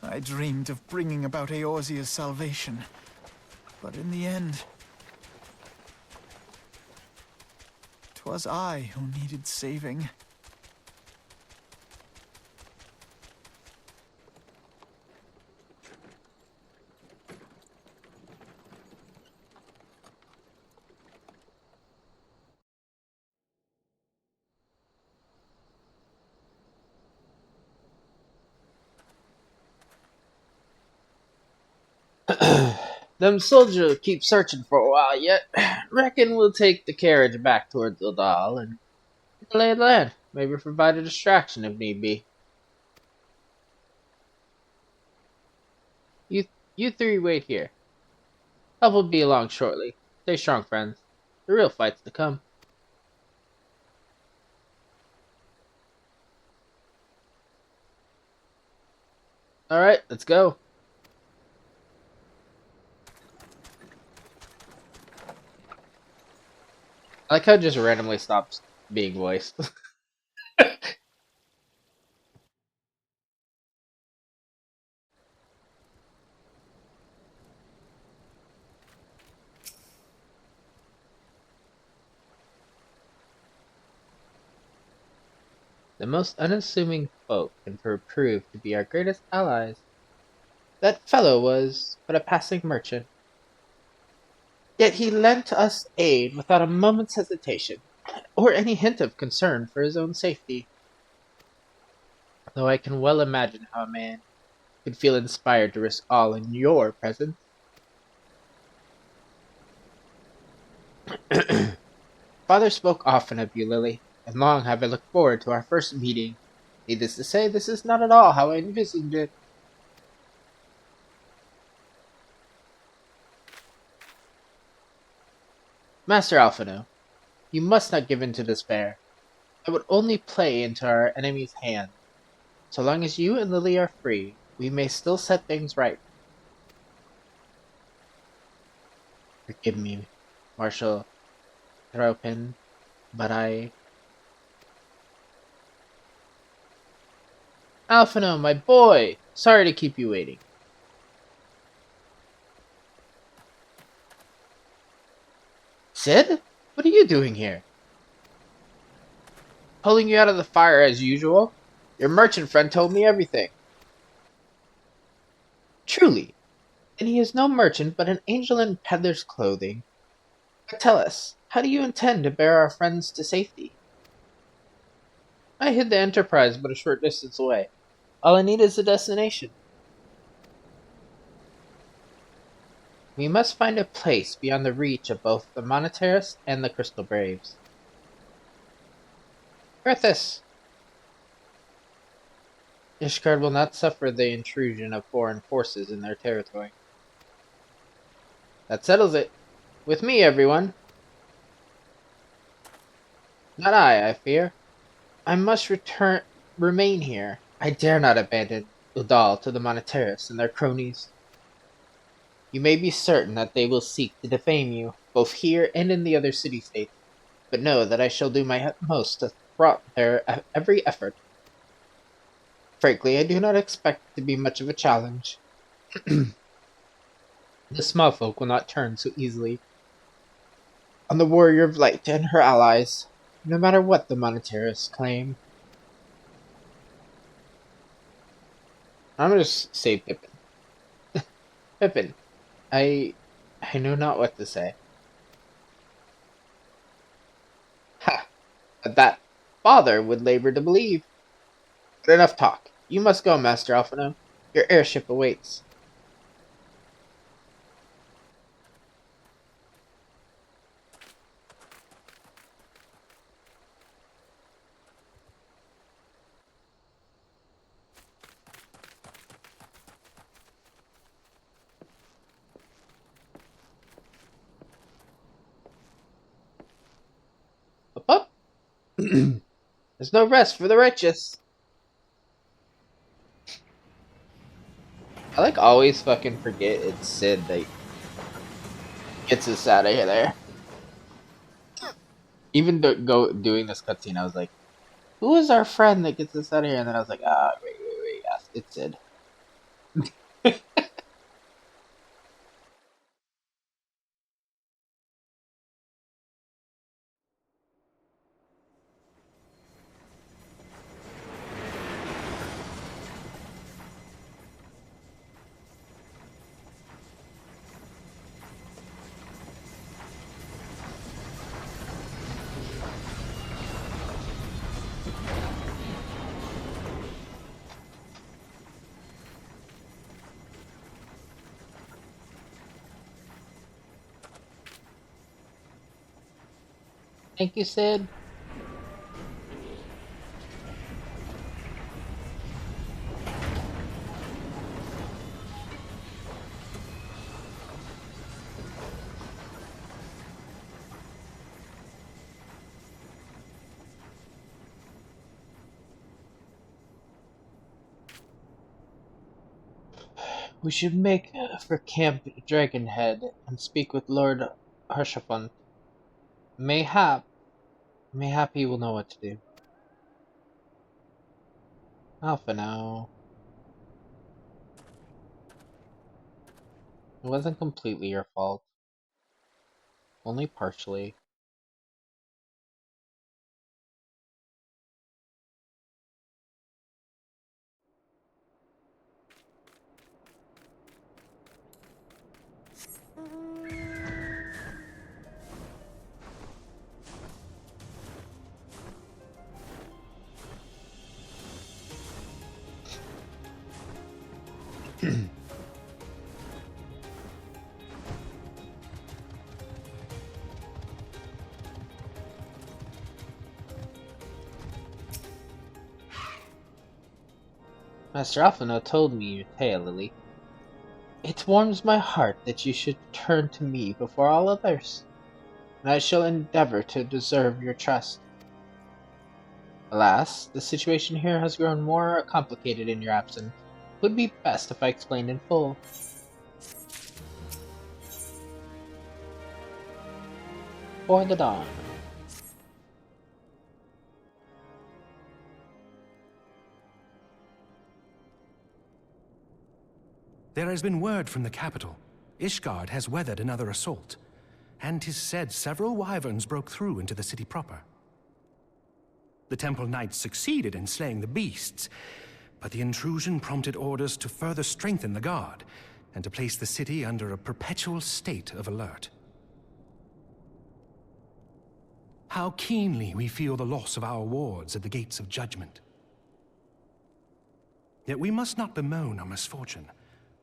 I dreamed of bringing about Eorzea's salvation, but in the end... 'twas I who needed saving. Them soldiers keep searching for a while yet. Reckon we'll take the carriage back towards Ildal and lay the land. Maybe provide a distraction if need be. You three wait here. Help will be along shortly. Stay strong, friends. The real fight's to come. Alright, let's go. I like how it just randomly stops being voiced. The most unassuming folk can prove to be our greatest allies. That fellow was but a passing merchant. Yet he lent us aid without a moment's hesitation, or any hint of concern for his own safety. Though I can well imagine how a man could feel inspired to risk all in your presence. Father spoke often of you, Lily, and long have I looked forward to our first meeting. Needless to say, this is not at all how I envisioned it. Master Alphino, you must not give in to despair. I would only play into our enemy's hands. So long as you and Lily are free, we may still set things right. Forgive me, Marshal throw pin, but Alphino, my boy! Sorry to keep you waiting. Sid? What are you doing here? Pulling you out of the fire as usual? Your merchant friend told me everything. Truly, then he is no merchant but an angel in peddler's clothing. But tell us, how do you intend to bear our friends to safety? I hid the Enterprise but a short distance away. All I need is a destination. We must find a place beyond the reach of both the Monetarist and the Crystal Braves. Arthas! Ishgard will not suffer the intrusion of foreign forces in their territory. That settles it. With me, everyone. Not I fear. I must remain here. I dare not abandon Udal to the Monetarists and their cronies. You may be certain that they will seek to defame you, both here and in the other city-states, but know that I shall do my utmost to thwart their every effort. Frankly, I do not expect it to be much of a challenge. The small folk will not turn so easily on the Warrior of Light and her allies, no matter what the Monetarists claim. I'm gonna say Pippin. Pippin, I know not what to say. Ha! But that father would labor to believe. But enough talk. You must go, Master Alphino. Your airship awaits. Up, up. There's no rest for the righteous. I always fucking forget it's Sid that gets us out of here. Even doing this cutscene, I was like, who is our friend that gets us out of here? And then I was like, wait, yes, it's Sid. Thank you, Sid. We should make for Camp Dragonhead and speak with Lord Harshaphant. Mayhap he will know what to do. For now. It wasn't completely your fault. Only partially. Master Alphino told me your tale, Lily. It warms my heart that you should turn to me before all others, and I shall endeavor to deserve your trust. Alas, the situation here has grown more complicated in your absence. It would be best if I explained in full. For the dawn. There has been word from the capital. Ishgard has weathered another assault, and 'tis said several wyverns broke through into the city proper. The Temple Knights succeeded in slaying the beasts, but the intrusion prompted orders to further strengthen the guard, and to place the city under a perpetual state of alert. How keenly we feel the loss of our wards at the gates of judgment. Yet we must not bemoan our misfortune.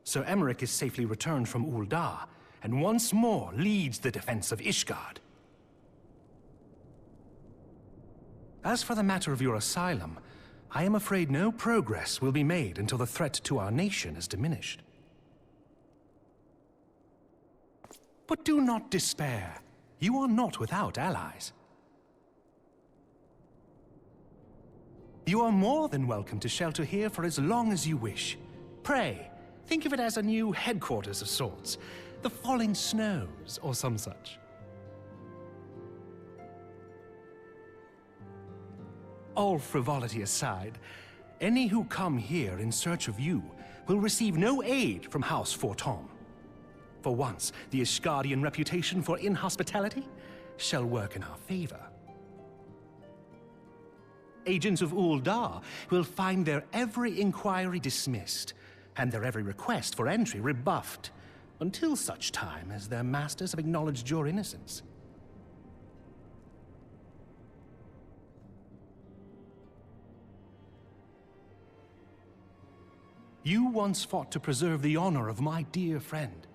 Sir Emmerich is safely returned from Ul'dah, and once more leads the defense of Ishgard. As for the matter of your asylum, I am afraid no progress will be made until the threat to our nation is diminished. But do not despair. You are not without allies. You are more than welcome to shelter here for as long as you wish. Pray, think of it as a new headquarters of sorts. The Falling Snows, or some such. All frivolity aside, any who come here in search of you will receive no aid from House Fortom. For once, the Ishgardian reputation for inhospitality shall work in our favor. Agents of Ul'dah will find their every inquiry dismissed, and their every request for entry rebuffed, until such time as their masters have acknowledged your innocence. You once fought to preserve the honor of my dear friend.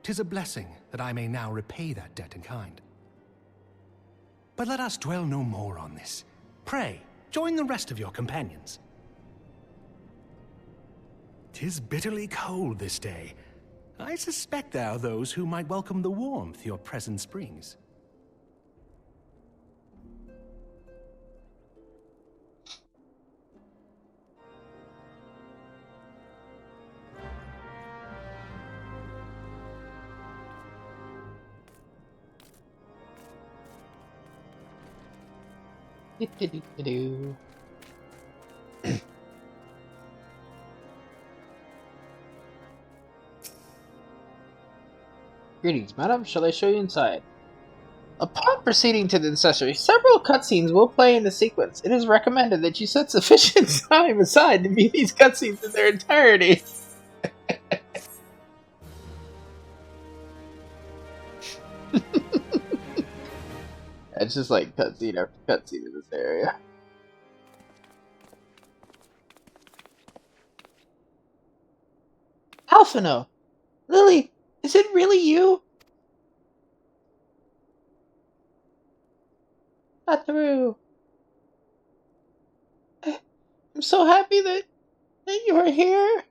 'Tis a blessing that I may now repay that debt in kind. But let us dwell no more on this. Pray, join the rest of your companions. 'Tis bitterly cold this day. I suspect there are those who might welcome the warmth your presence brings. Greetings, madam. Shall I show you inside? Upon proceeding to the accessory, several cutscenes will play in the sequence. It is recommended that you set sufficient time aside to view these cutscenes in their entirety. It's just like cutscene after cutscene in this area. Alphino! Lily, is it really you? Not through. I'm so happy that you are here.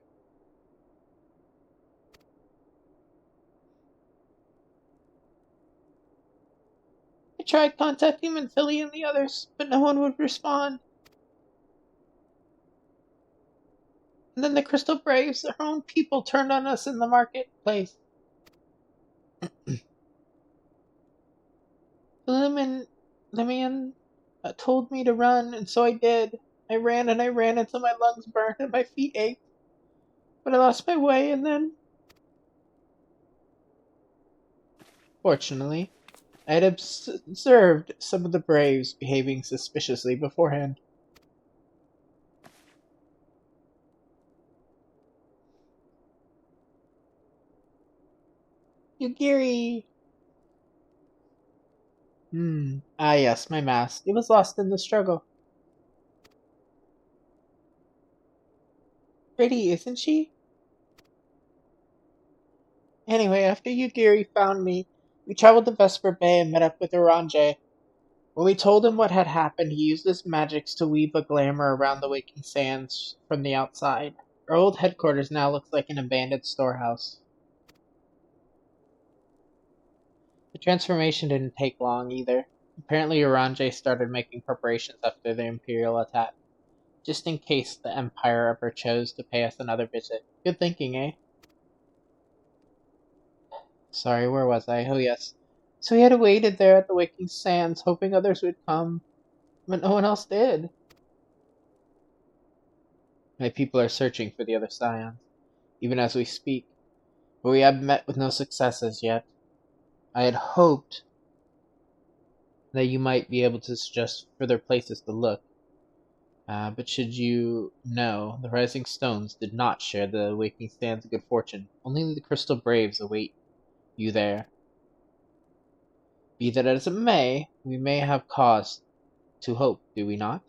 I tried contacting Manthili and the others, but no one would respond. And then the Crystal Braves, their own people, turned on us in the marketplace. Limian told me to run, and so I did. I ran and I ran until my lungs burned and my feet ached. But I lost my way, and then... Fortunately, I had observed some of the Braves behaving suspiciously beforehand. Yugiri! Ah yes, my mask. It was lost in the struggle. Pretty, isn't she? Anyway, after Yugiri found me, we traveled to Vesper Bay and met up with Orange. When we told him what had happened, he used his magics to weave a glamour around the Waking Sands from the outside. Our old headquarters now looks like an abandoned storehouse. The transformation didn't take long either. Apparently Orange started making preparations after the Imperial attack, just in case the Empire ever chose to pay us another visit. Good thinking, eh? Sorry, where was I? Oh yes. So we had waited there at the Waking Sands, hoping others would come, but no one else did. My people are searching for the other scions. even as we speak, but we have met with no successes yet. I had hoped that you might be able to suggest further places to look. But should you know, the Rising Stones did not share the Waking Stand's good fortune. Only the Crystal Braves await you there. Be that as it may, we may have cause to hope, do we not?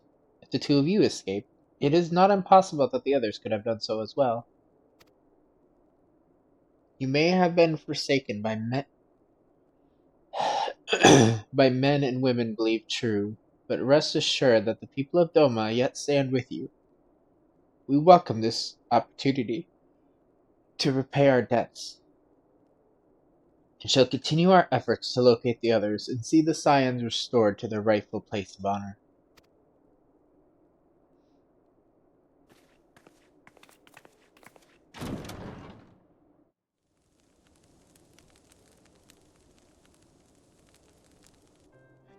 If the two of you escape, it is not impossible that the others could have done so as well. You may have been forsaken by men, by men and women believed true, but rest assured that the people of Doma yet stand with you. We welcome this opportunity to repay our debts, and shall continue our efforts to locate the others and see the Scions restored to their rightful place of honor.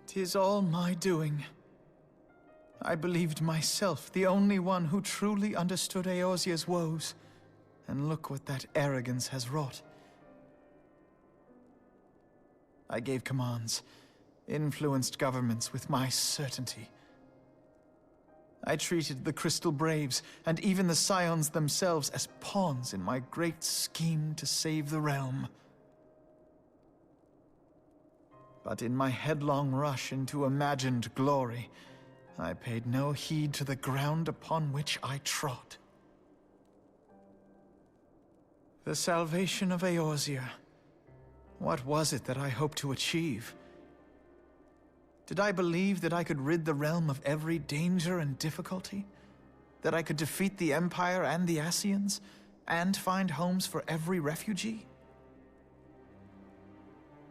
"'Tis all my doing. I believed myself the only one who truly understood Eorzea's woes, and look what that arrogance has wrought. I gave commands, influenced governments with my certainty. I treated the Crystal Braves, and even the Scions themselves, as pawns in my great scheme to save the realm. But in my headlong rush into imagined glory, I paid no heed to the ground upon which I trod. The salvation of Eorzea. What was it that I hoped to achieve? Did I believe that I could rid the realm of every danger and difficulty? That I could defeat the Empire and the Ascians, and find homes for every refugee?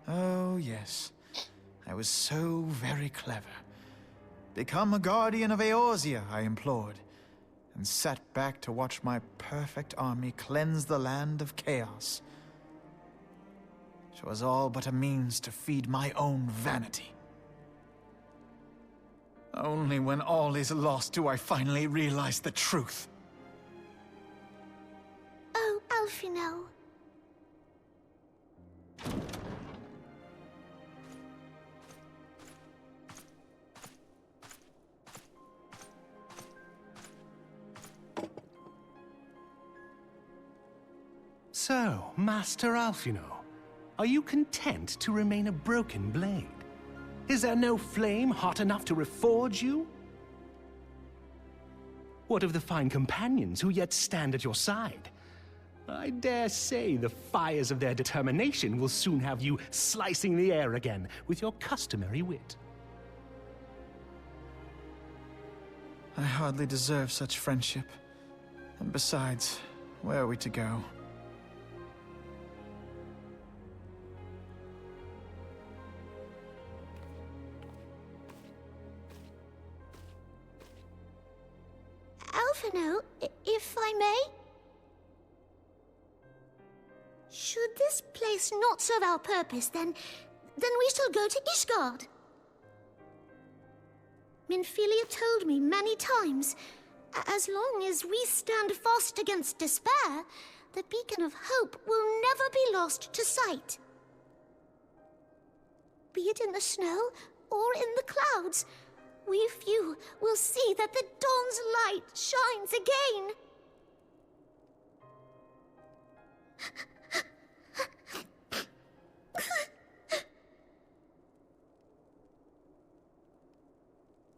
Oh, yes. I was so very clever. Become a guardian of Eorzea, I implored, and sat back to watch my perfect army cleanse the land of chaos. 'Twas all but a means to feed my own vanity. Only when all is lost do I finally realize the truth. Oh, Alphino. So, Master Alphino, are you content to remain a broken blade? Is there no flame hot enough to reforge you? What of the fine companions who yet stand at your side? I dare say the fires of their determination will soon have you slicing the air again with your customary wit. I hardly deserve such friendship. And besides, where are we to go? Alphino, if I may? Should this place not serve our purpose, then we shall go to Ishgard. Minfilia told me many times, as long as we stand fast against despair, the beacon of hope will never be lost to sight. Be it in the snow or in the clouds, we few will see that the dawn's light shines again.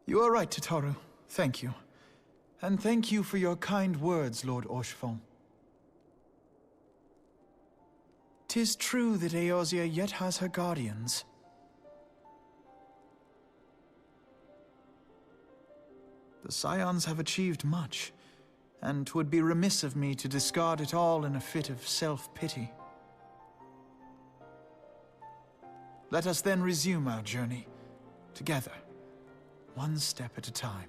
You are right, Tataru. Thank you. And thank you for your kind words, Lord Orchefon. 'Tis true that Eorzea yet has her guardians. The Scions have achieved much, and 'twould be remiss of me to discard it all in a fit of self-pity. Let us then resume our journey, together, one step at a time.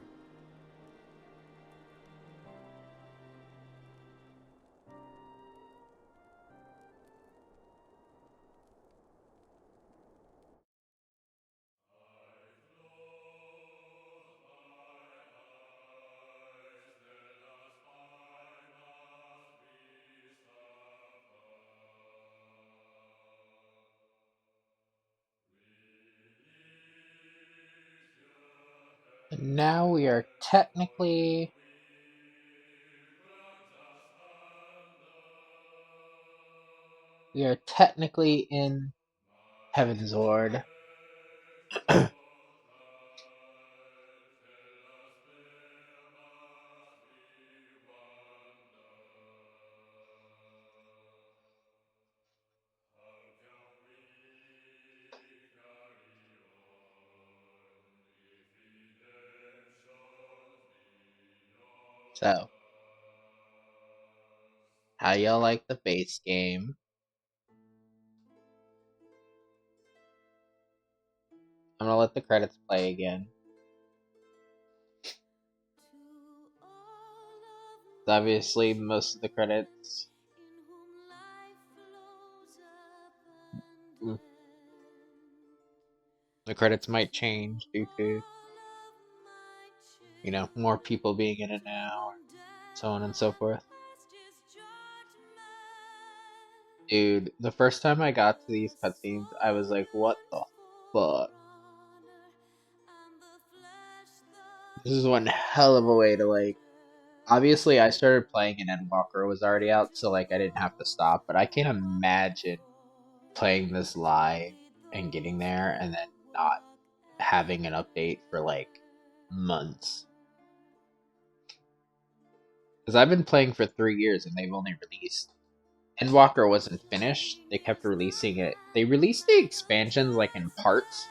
now we are technically in Heaven's Ward. So, how y'all like the base game? I'm gonna let the credits play again. Obviously, most of the credits. The credits might change due to, you know, more people being in it now, or so on and so forth. Dude, the first time I got to these cutscenes, I was like, what the fuck? This is one hell of a way to, like, obviously I started playing and Endwalker was already out, so like I didn't have to stop, but I can't imagine playing this live and getting there and then not having an update for like months. Because I've been playing for 3 years and they've only released Endwalker wasn't finished. They kept releasing it. They released the expansions like in parts.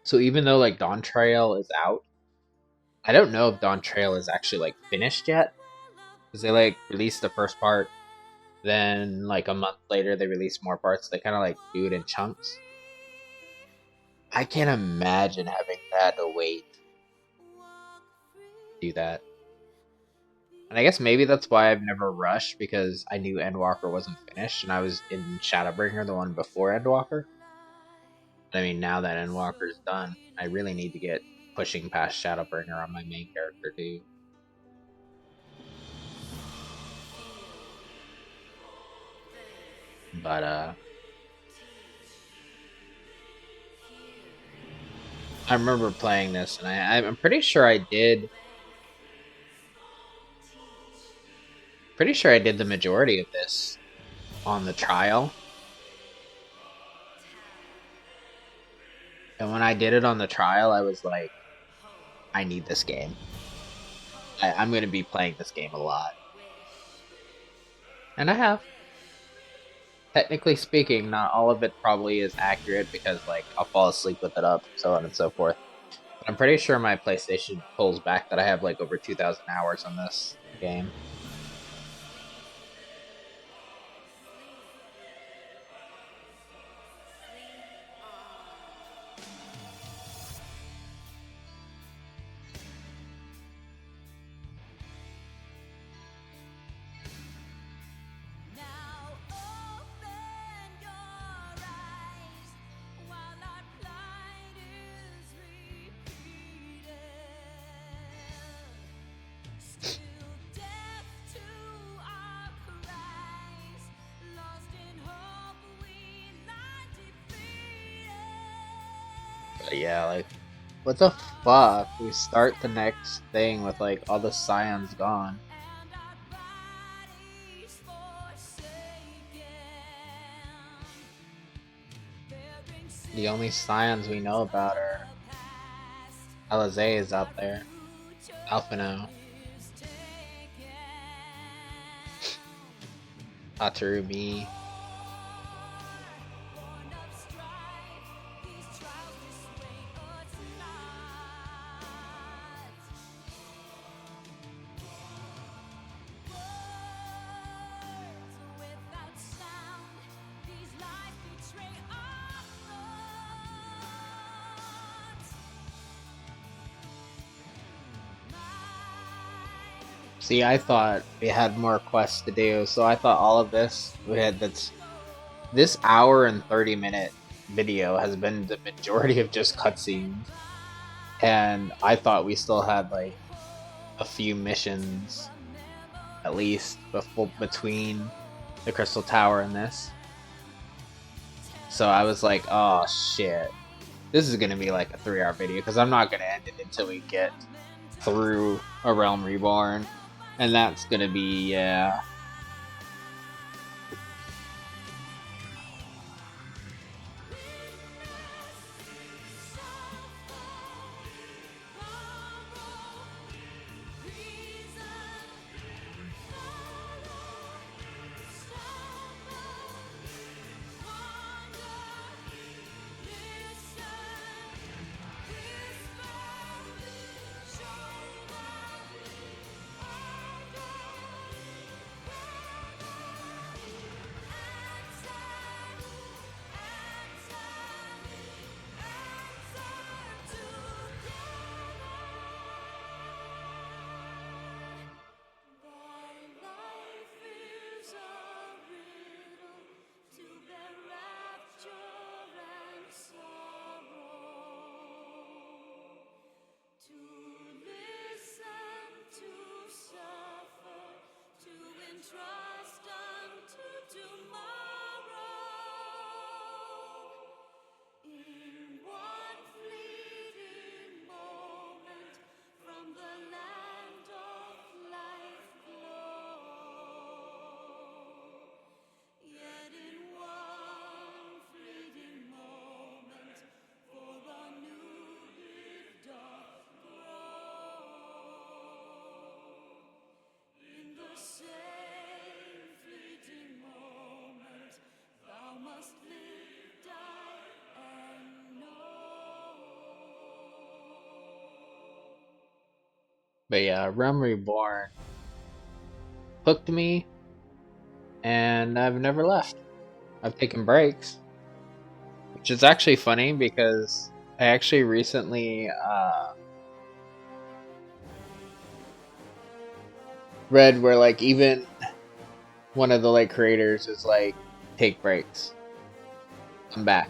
So even though like Dawn Trail is out, I don't know if Dawn Trail is actually like finished yet. Because they like released the first part, then like a month later they released more parts. They kind of like do it in chunks. I can't imagine having had to wait to do that. And I guess maybe that's why I've never rushed, because I knew Endwalker wasn't finished and I was in Shadowbringer, the one before Endwalker. But I mean, now that Endwalker is done, I really need to get pushing past Shadowbringer on my main character too. But I remember playing this, and I'm pretty sure I did. Pretty sure I did the majority of this on the trial. And when I did it on the trial, I was like, I need this game. I'm going to be playing this game a lot. And I have. Technically speaking, not all of it probably is accurate, because like I'll fall asleep with it up, so on and so forth. But I'm pretty sure my PlayStation pulls back that I have like over 2,000 hours on this game. But yeah, like, what the fuck? We start the next thing with like all the scions gone. The only scions we know about are Alizé is out there, Alphino, Atarubi. See, I thought we had more quests to do, so I thought all of this we had this hour and 30-minute video has been the majority of just cutscenes, and I thought we still had like a few missions at least between the Crystal Tower and this. So I was like, oh shit. This is gonna be like a 3-hour video because I'm not gonna end it until we get through A Realm Reborn, and that's gonna be, yeah. Trust unto tomorrow. In one fleeting moment from the land of life glow. Yet in one fleeting moment for a new it doth grow. In the same thou must live, die, and know. But yeah, Realm Reborn hooked me, and I've never left. I've taken breaks, which is actually funny because I actually recently read where like even one of the like creators is like, take breaks, come back,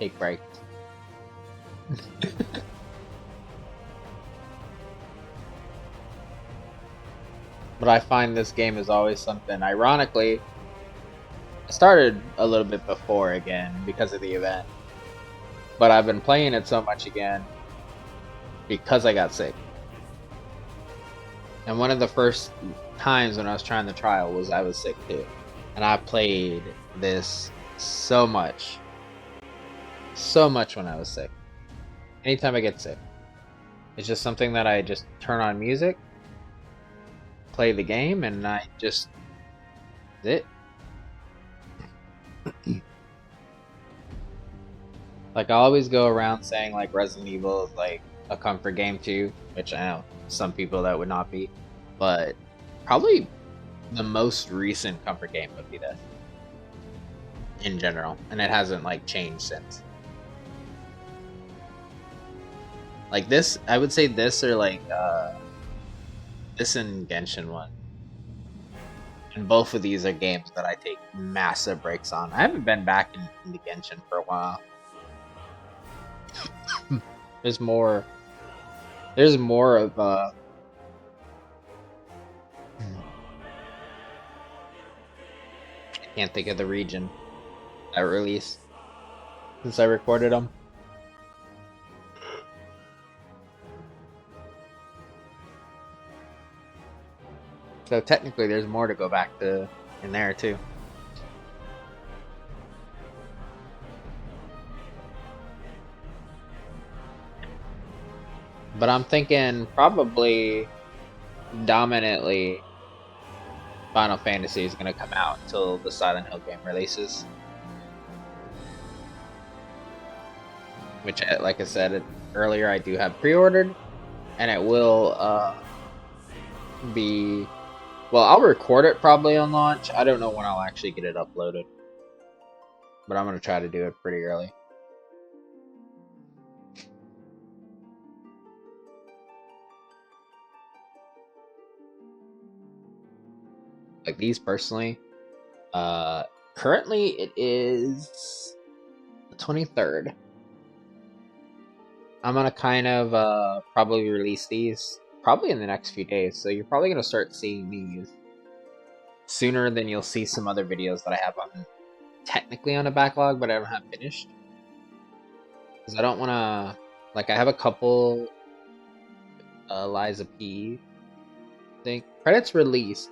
take breaks. But I find this game is always something. Ironically, I started a little bit before again because of the event, but I've been playing it so much again because I got sick. And one of the first times when I was trying the trial was I was sick too. And I played this so much when I was sick. Anytime I get sick, it's just something that I just turn on music, play the game, and I just it. Like I always go around saying like Resident Evil is like a comfort game too, which I know some people that would not be, but probably the most recent comfort game would be this in general, and it hasn't like changed since. Like this, I would say this or like this and Genshin one. And both of these are games that I take massive breaks on. I haven't been back into Genshin for a while. There's more of I can't think of the region that released since I recorded them. So technically there's more to go back to in there too. But I'm thinking probably dominantly Final Fantasy is going to come out until the Silent Hill game releases. Which, like I said earlier, I do have pre-ordered. And it will be... Well, I'll record it probably on launch. I don't know when I'll actually get it uploaded. But I'm going to try to do it pretty early. Like these personally, currently it is the 23rd. I'm gonna kind of probably release these probably in the next few days, so you're probably gonna start seeing these sooner than you'll see some other videos that I have on technically on a backlog, but I don't have finished. Because I don't want to... Like, I have a couple Lies of P. I think. Credits released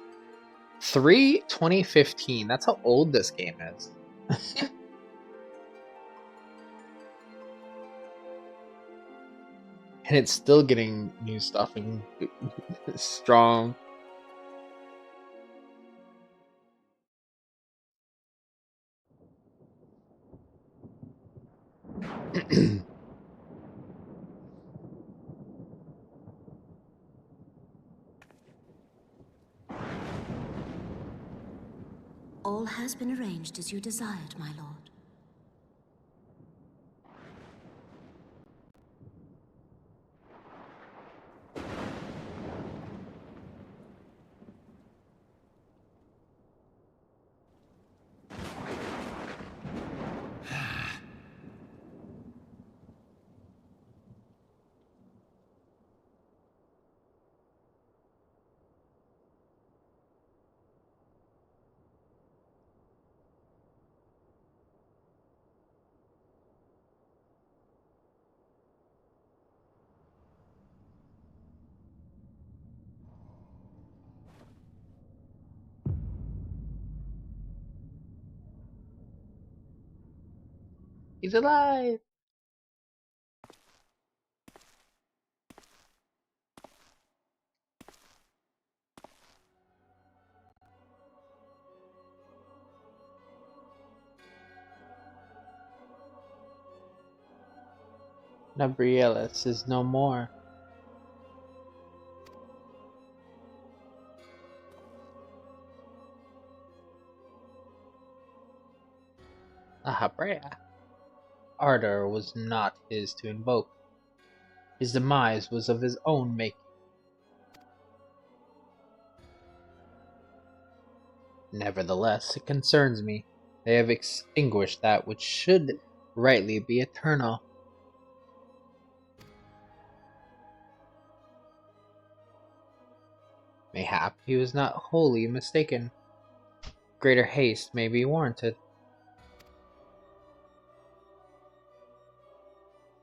3/2015. That's how old this game is. And it's still getting new stuff and strong. All has been arranged as you desired, my lord. He's alive! Gabrielis is no more. Ahabrea. Ardor was not his to invoke. His demise was of his own making. Nevertheless, it concerns me. They have extinguished that which should rightly be eternal. Mayhap he was not wholly mistaken. Greater haste may be warranted.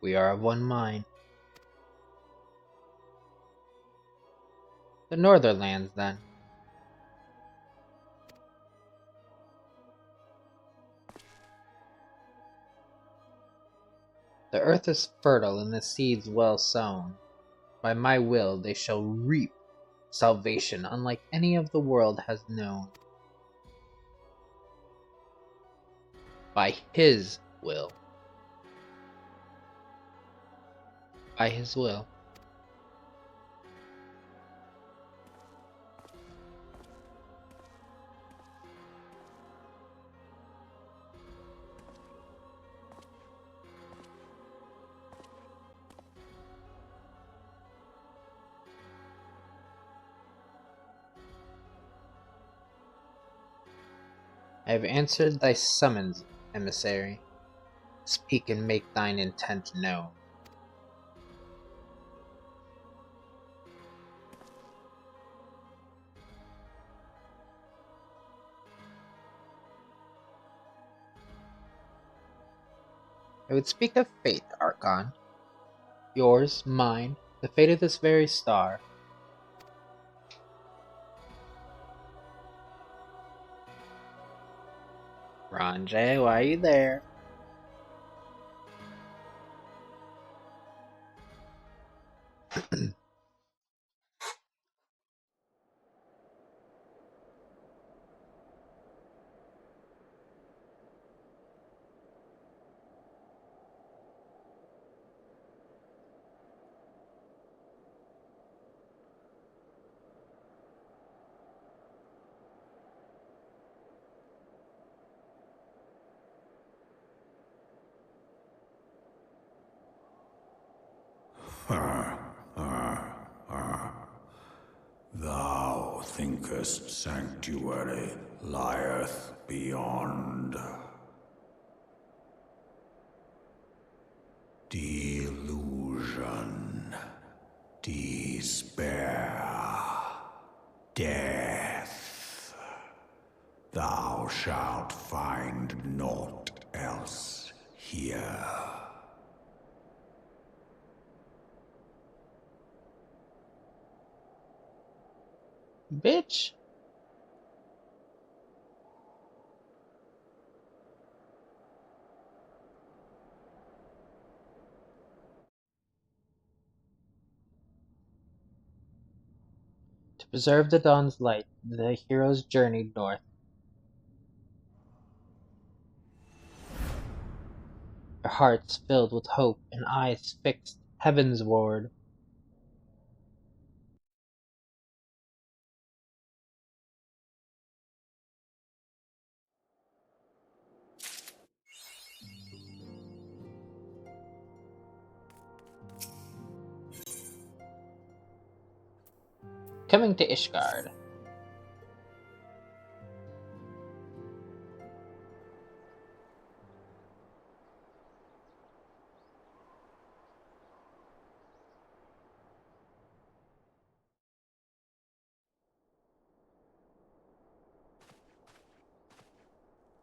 We are of one mind. The northern lands, then. The earth is fertile and the seeds well sown. By my will they shall reap salvation unlike any of the world has known. By his will. By his will. I have answered thy summons, emissary. Speak and make thine intent known. I would speak of fate, Archon. Yours, mine, the fate of this very star. Ranjay, why are you there? Thou thinkest sanctuary lieth beyond. Delusion, despair, death. Thou shalt find naught else here. Bitch! To preserve the dawn's light, the heroes journeyed north. Their hearts filled with hope and eyes fixed heavensward. Coming to Ishgard.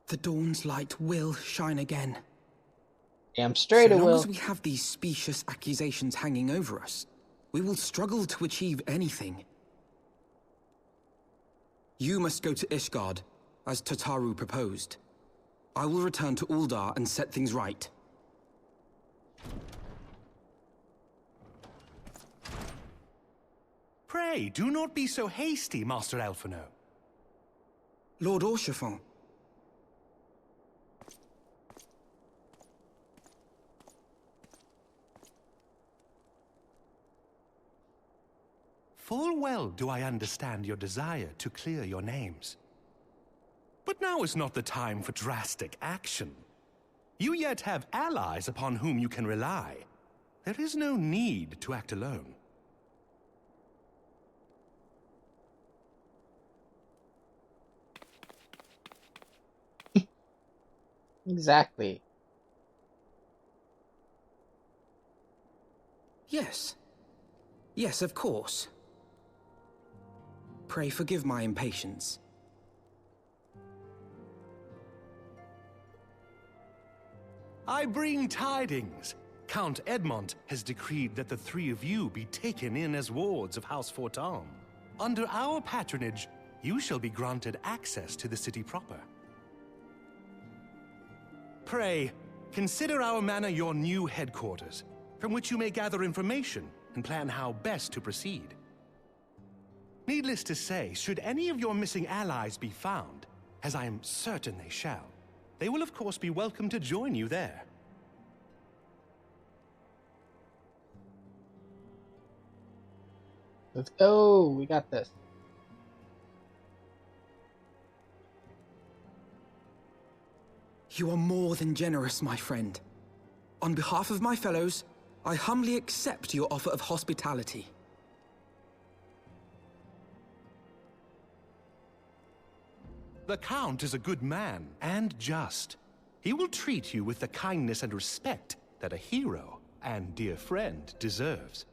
The dawn's light will shine again. Damn straight so it long will. as we have these specious accusations hanging over us, we will struggle to achieve anything. You must go to Ishgard, as Tataru proposed. I will return to Uldar and set things right. Pray, do not be so hasty, Master Alphino. Lord Orchefort. Full well do I understand your desire to clear your names. But now is not the time for drastic action. You yet have allies upon whom you can rely. There is no need to act alone. Exactly. Yes. Yes, of course. Pray forgive my impatience. I bring tidings. Count Edmont has decreed that the three of you be taken in as wards of House Fortam. Under our patronage, you shall be granted access to the city proper. Pray, consider our manor your new headquarters, from which you may gather information and plan how best to proceed. Needless to say, should any of your missing allies be found, as I am certain they shall, they will of course be welcome to join you there. Let's go. We got this. You are more than generous, my friend. On behalf of my fellows, I humbly accept your offer of hospitality. The Count is a good man, and just. He will treat you with the kindness and respect that a hero and dear friend deserves.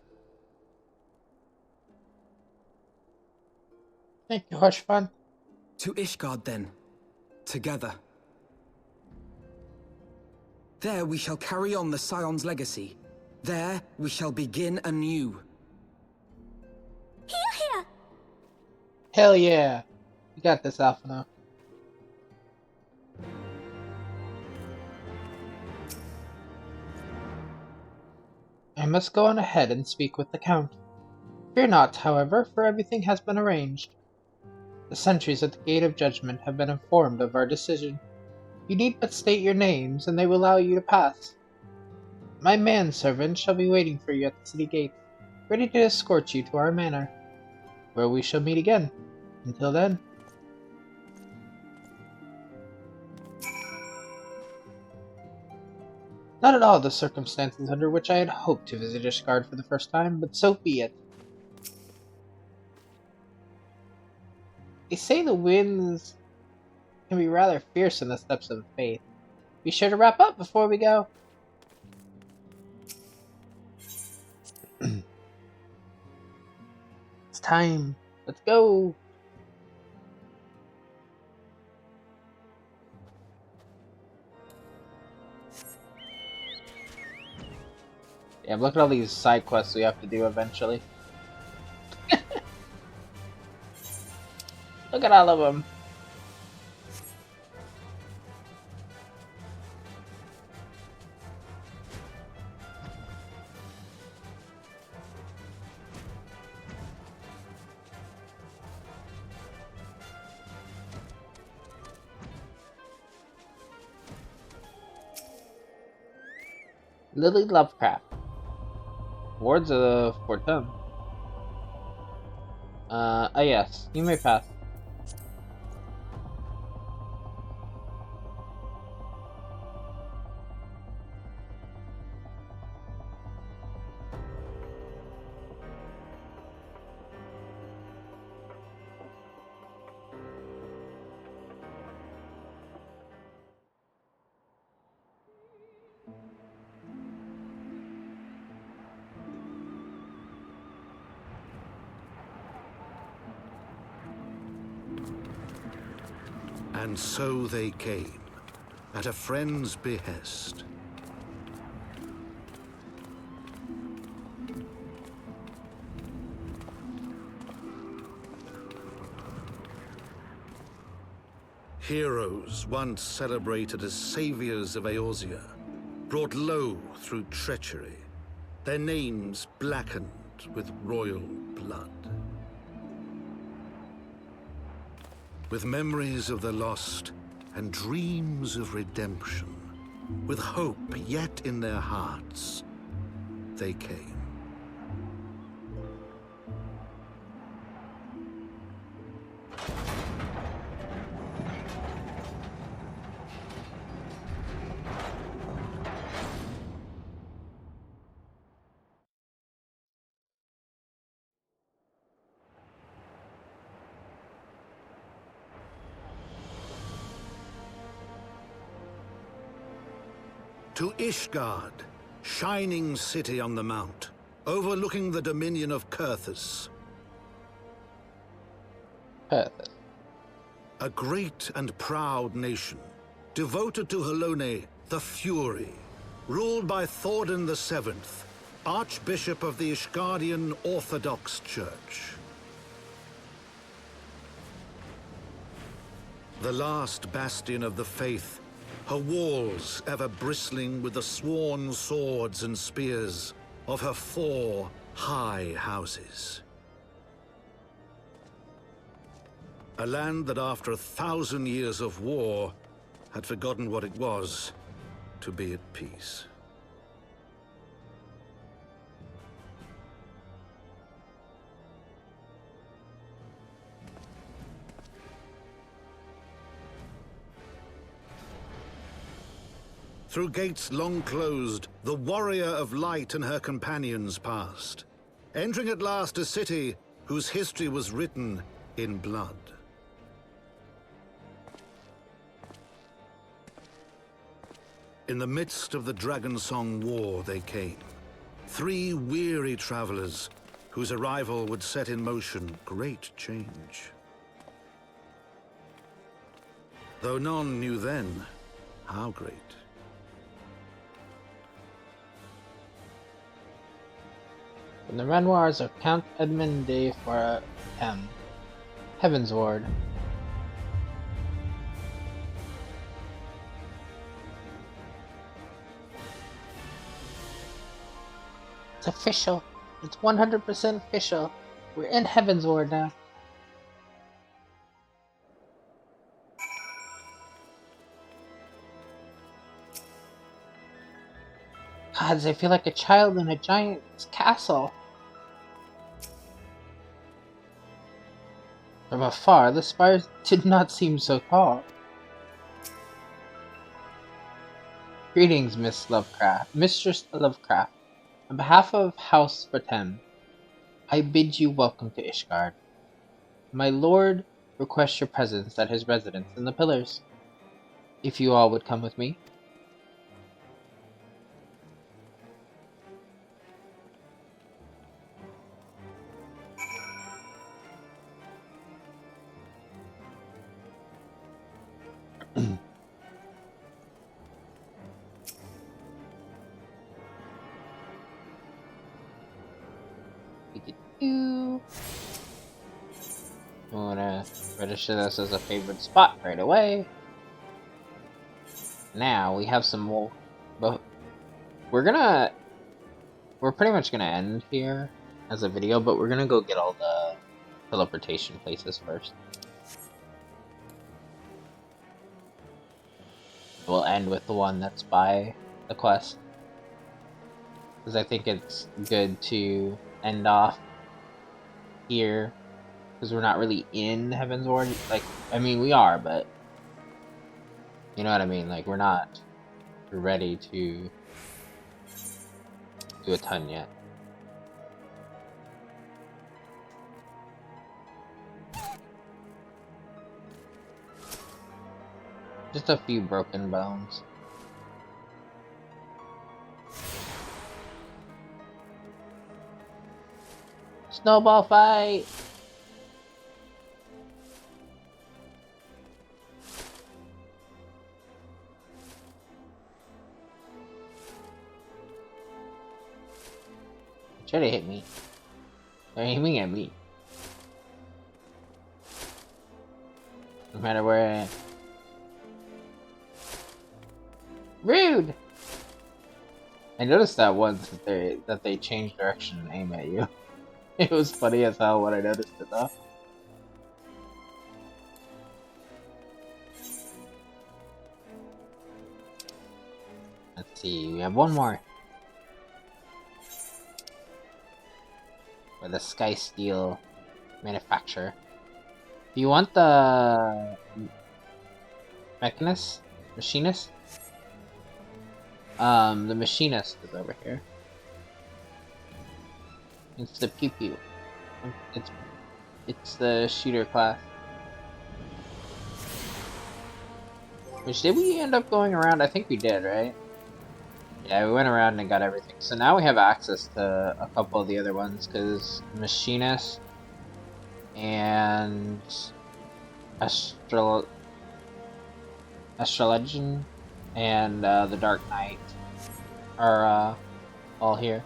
Thank you, Hushfun. To Ishgard, then. Together. There we shall carry on the Scion's legacy. There we shall begin anew. Here! Hell yeah. We got this, Alphino. I must go on ahead and speak with the Count. Fear not, however, for everything has been arranged. The sentries at the Gate of Judgment have been informed of our decision. You need but state your names, and they will allow you to pass. My manservant shall be waiting for you at the city gate, ready to escort you to our manor, where we shall meet again. Until then. Not at all the circumstances under which I had hoped to visit Ishgard for the first time, but so be it. They say the winds can be rather fierce in the steps of faith. Be sure to wrap up before we go. It's time. Let's go. Yeah, look at all these side quests we have to do eventually. at all of them. Lily Lovecraft. Wards of Fortune. Yes, you may pass. And so they came, at a friend's behest. Heroes once celebrated as saviors of Eorzea, brought low through treachery, their names blackened with royal blood. With memories of the lost and dreams of redemption, with hope yet in their hearts, they came. To Ishgard, shining city on the mount, overlooking the dominion of Kurthus. Kurthus. A great and proud nation, devoted to Halone, the Fury, ruled by Thordan VII, Archbishop of the Ishgardian Orthodox Church. The last bastion of the faith, her walls ever bristling with the sworn swords and spears of her 4 high houses. A land that after 1,000 years of war had forgotten what it was to be at peace. Through gates long closed, the warrior of light and her companions passed, entering at last a city whose history was written in blood. In the midst of the Dragonsong War they came, 3 weary travelers whose arrival would set in motion great change. Though none knew then how great. From the memoirs of Count Edmund de Fortem, Heaven's Ward. It's official. It's 100% official. We're in Heaven's Ward now. Gods, I feel like a child in a giant's castle. From afar, the spires did not seem so tall. Greetings, Mistress Lovecraft. On behalf of House Fortem, I bid you welcome to Ishgard. My lord requests your presence at his residence in the Pillars. If you all would come with me. I wanna Finish this as a favorite spot right away. Now we have some more, but we're pretty much gonna end here as a video, but we're gonna go get all the teleportation places first. We'll end with the one that's by the quest, because I think it's good to end off here, because we're not really in Heaven's Ward. Like, I mean, we are, but you know what I mean? Like, we're not ready to do a ton yet. Just a few broken bones. Snowball fight! Try to hit me. They're aiming at me. No matter where I am. Rude! I noticed that once that they changed direction and aim at you. It was funny as hell when I noticed it though. Let's see, we have one more. For the Sky Steel manufacturer. Do you want the machinist? The machinist is over here. It's the pew pew. It's the shooter class. Which, did we end up going around? I think we did, right? Yeah, we went around and got everything. So now we have access to a couple of the other ones, because Machinist and Astrologian and the Dark Knight are all here.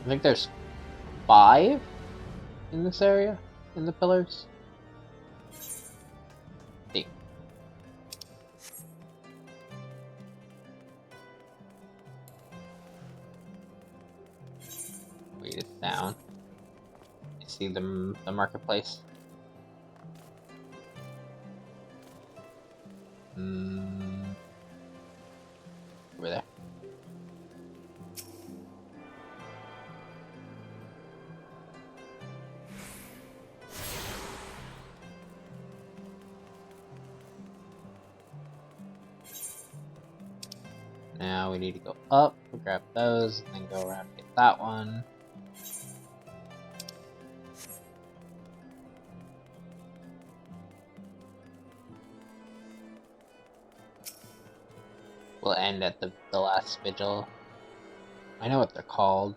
I think there's 5 in this area, in the pillars. See. Wait, it's down. I see the marketplace. Over there. Now we need to go up, grab those, and then go around and get that one. We'll end at the last vigil. I know what they're called.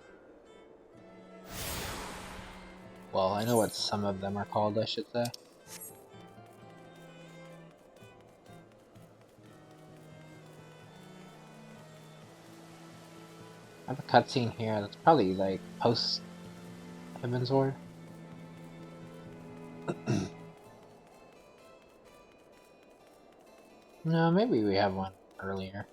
Well, I know what some of them are called, I should say. I have a cutscene here that's probably like post Heaven's Ward. No, maybe we have one earlier.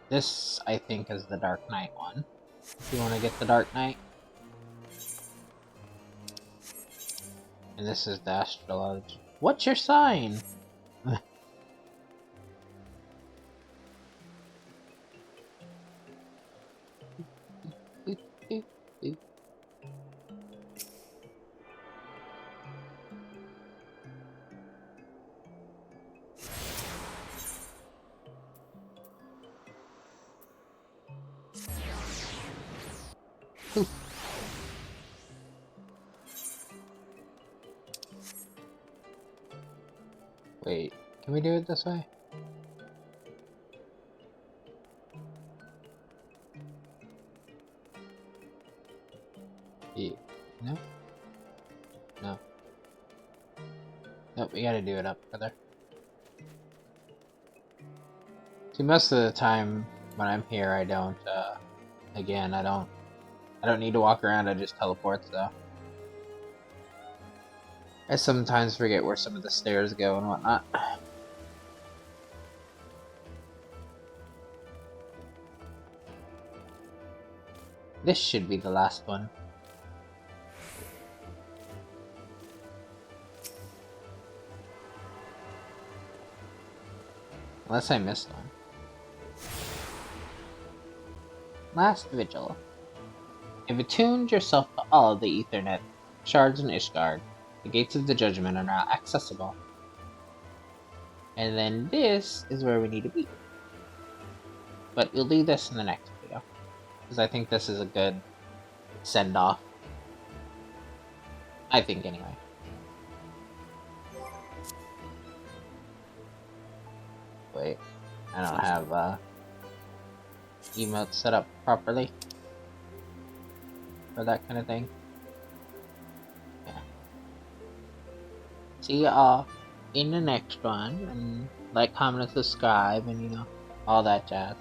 This, I think, is the Dark Knight one. If you want to get the Dark Knight. And this is the Astrology. What's your sign? Wait, can we do it this way? Yeah. No? No. Nope, we gotta do it up further. See, most of the time when I'm here, I don't, again, I don't need to walk around, I just teleport, so. I sometimes forget where some of the stairs go and whatnot. This should be the last one. Unless I missed one. Last Vigil. You've attuned yourself to all of the Ethernet shards in Ishgard. The gates of the Judgment are now accessible. And then this is where we need to be. But we'll do this in the next video. Because I think this is a good send-off. I think, anyway. Wait, I don't have emotes set up properly for that kind of thing. Yeah. See y'all in the next one, and like, comment, and subscribe, and you know, all that jazz.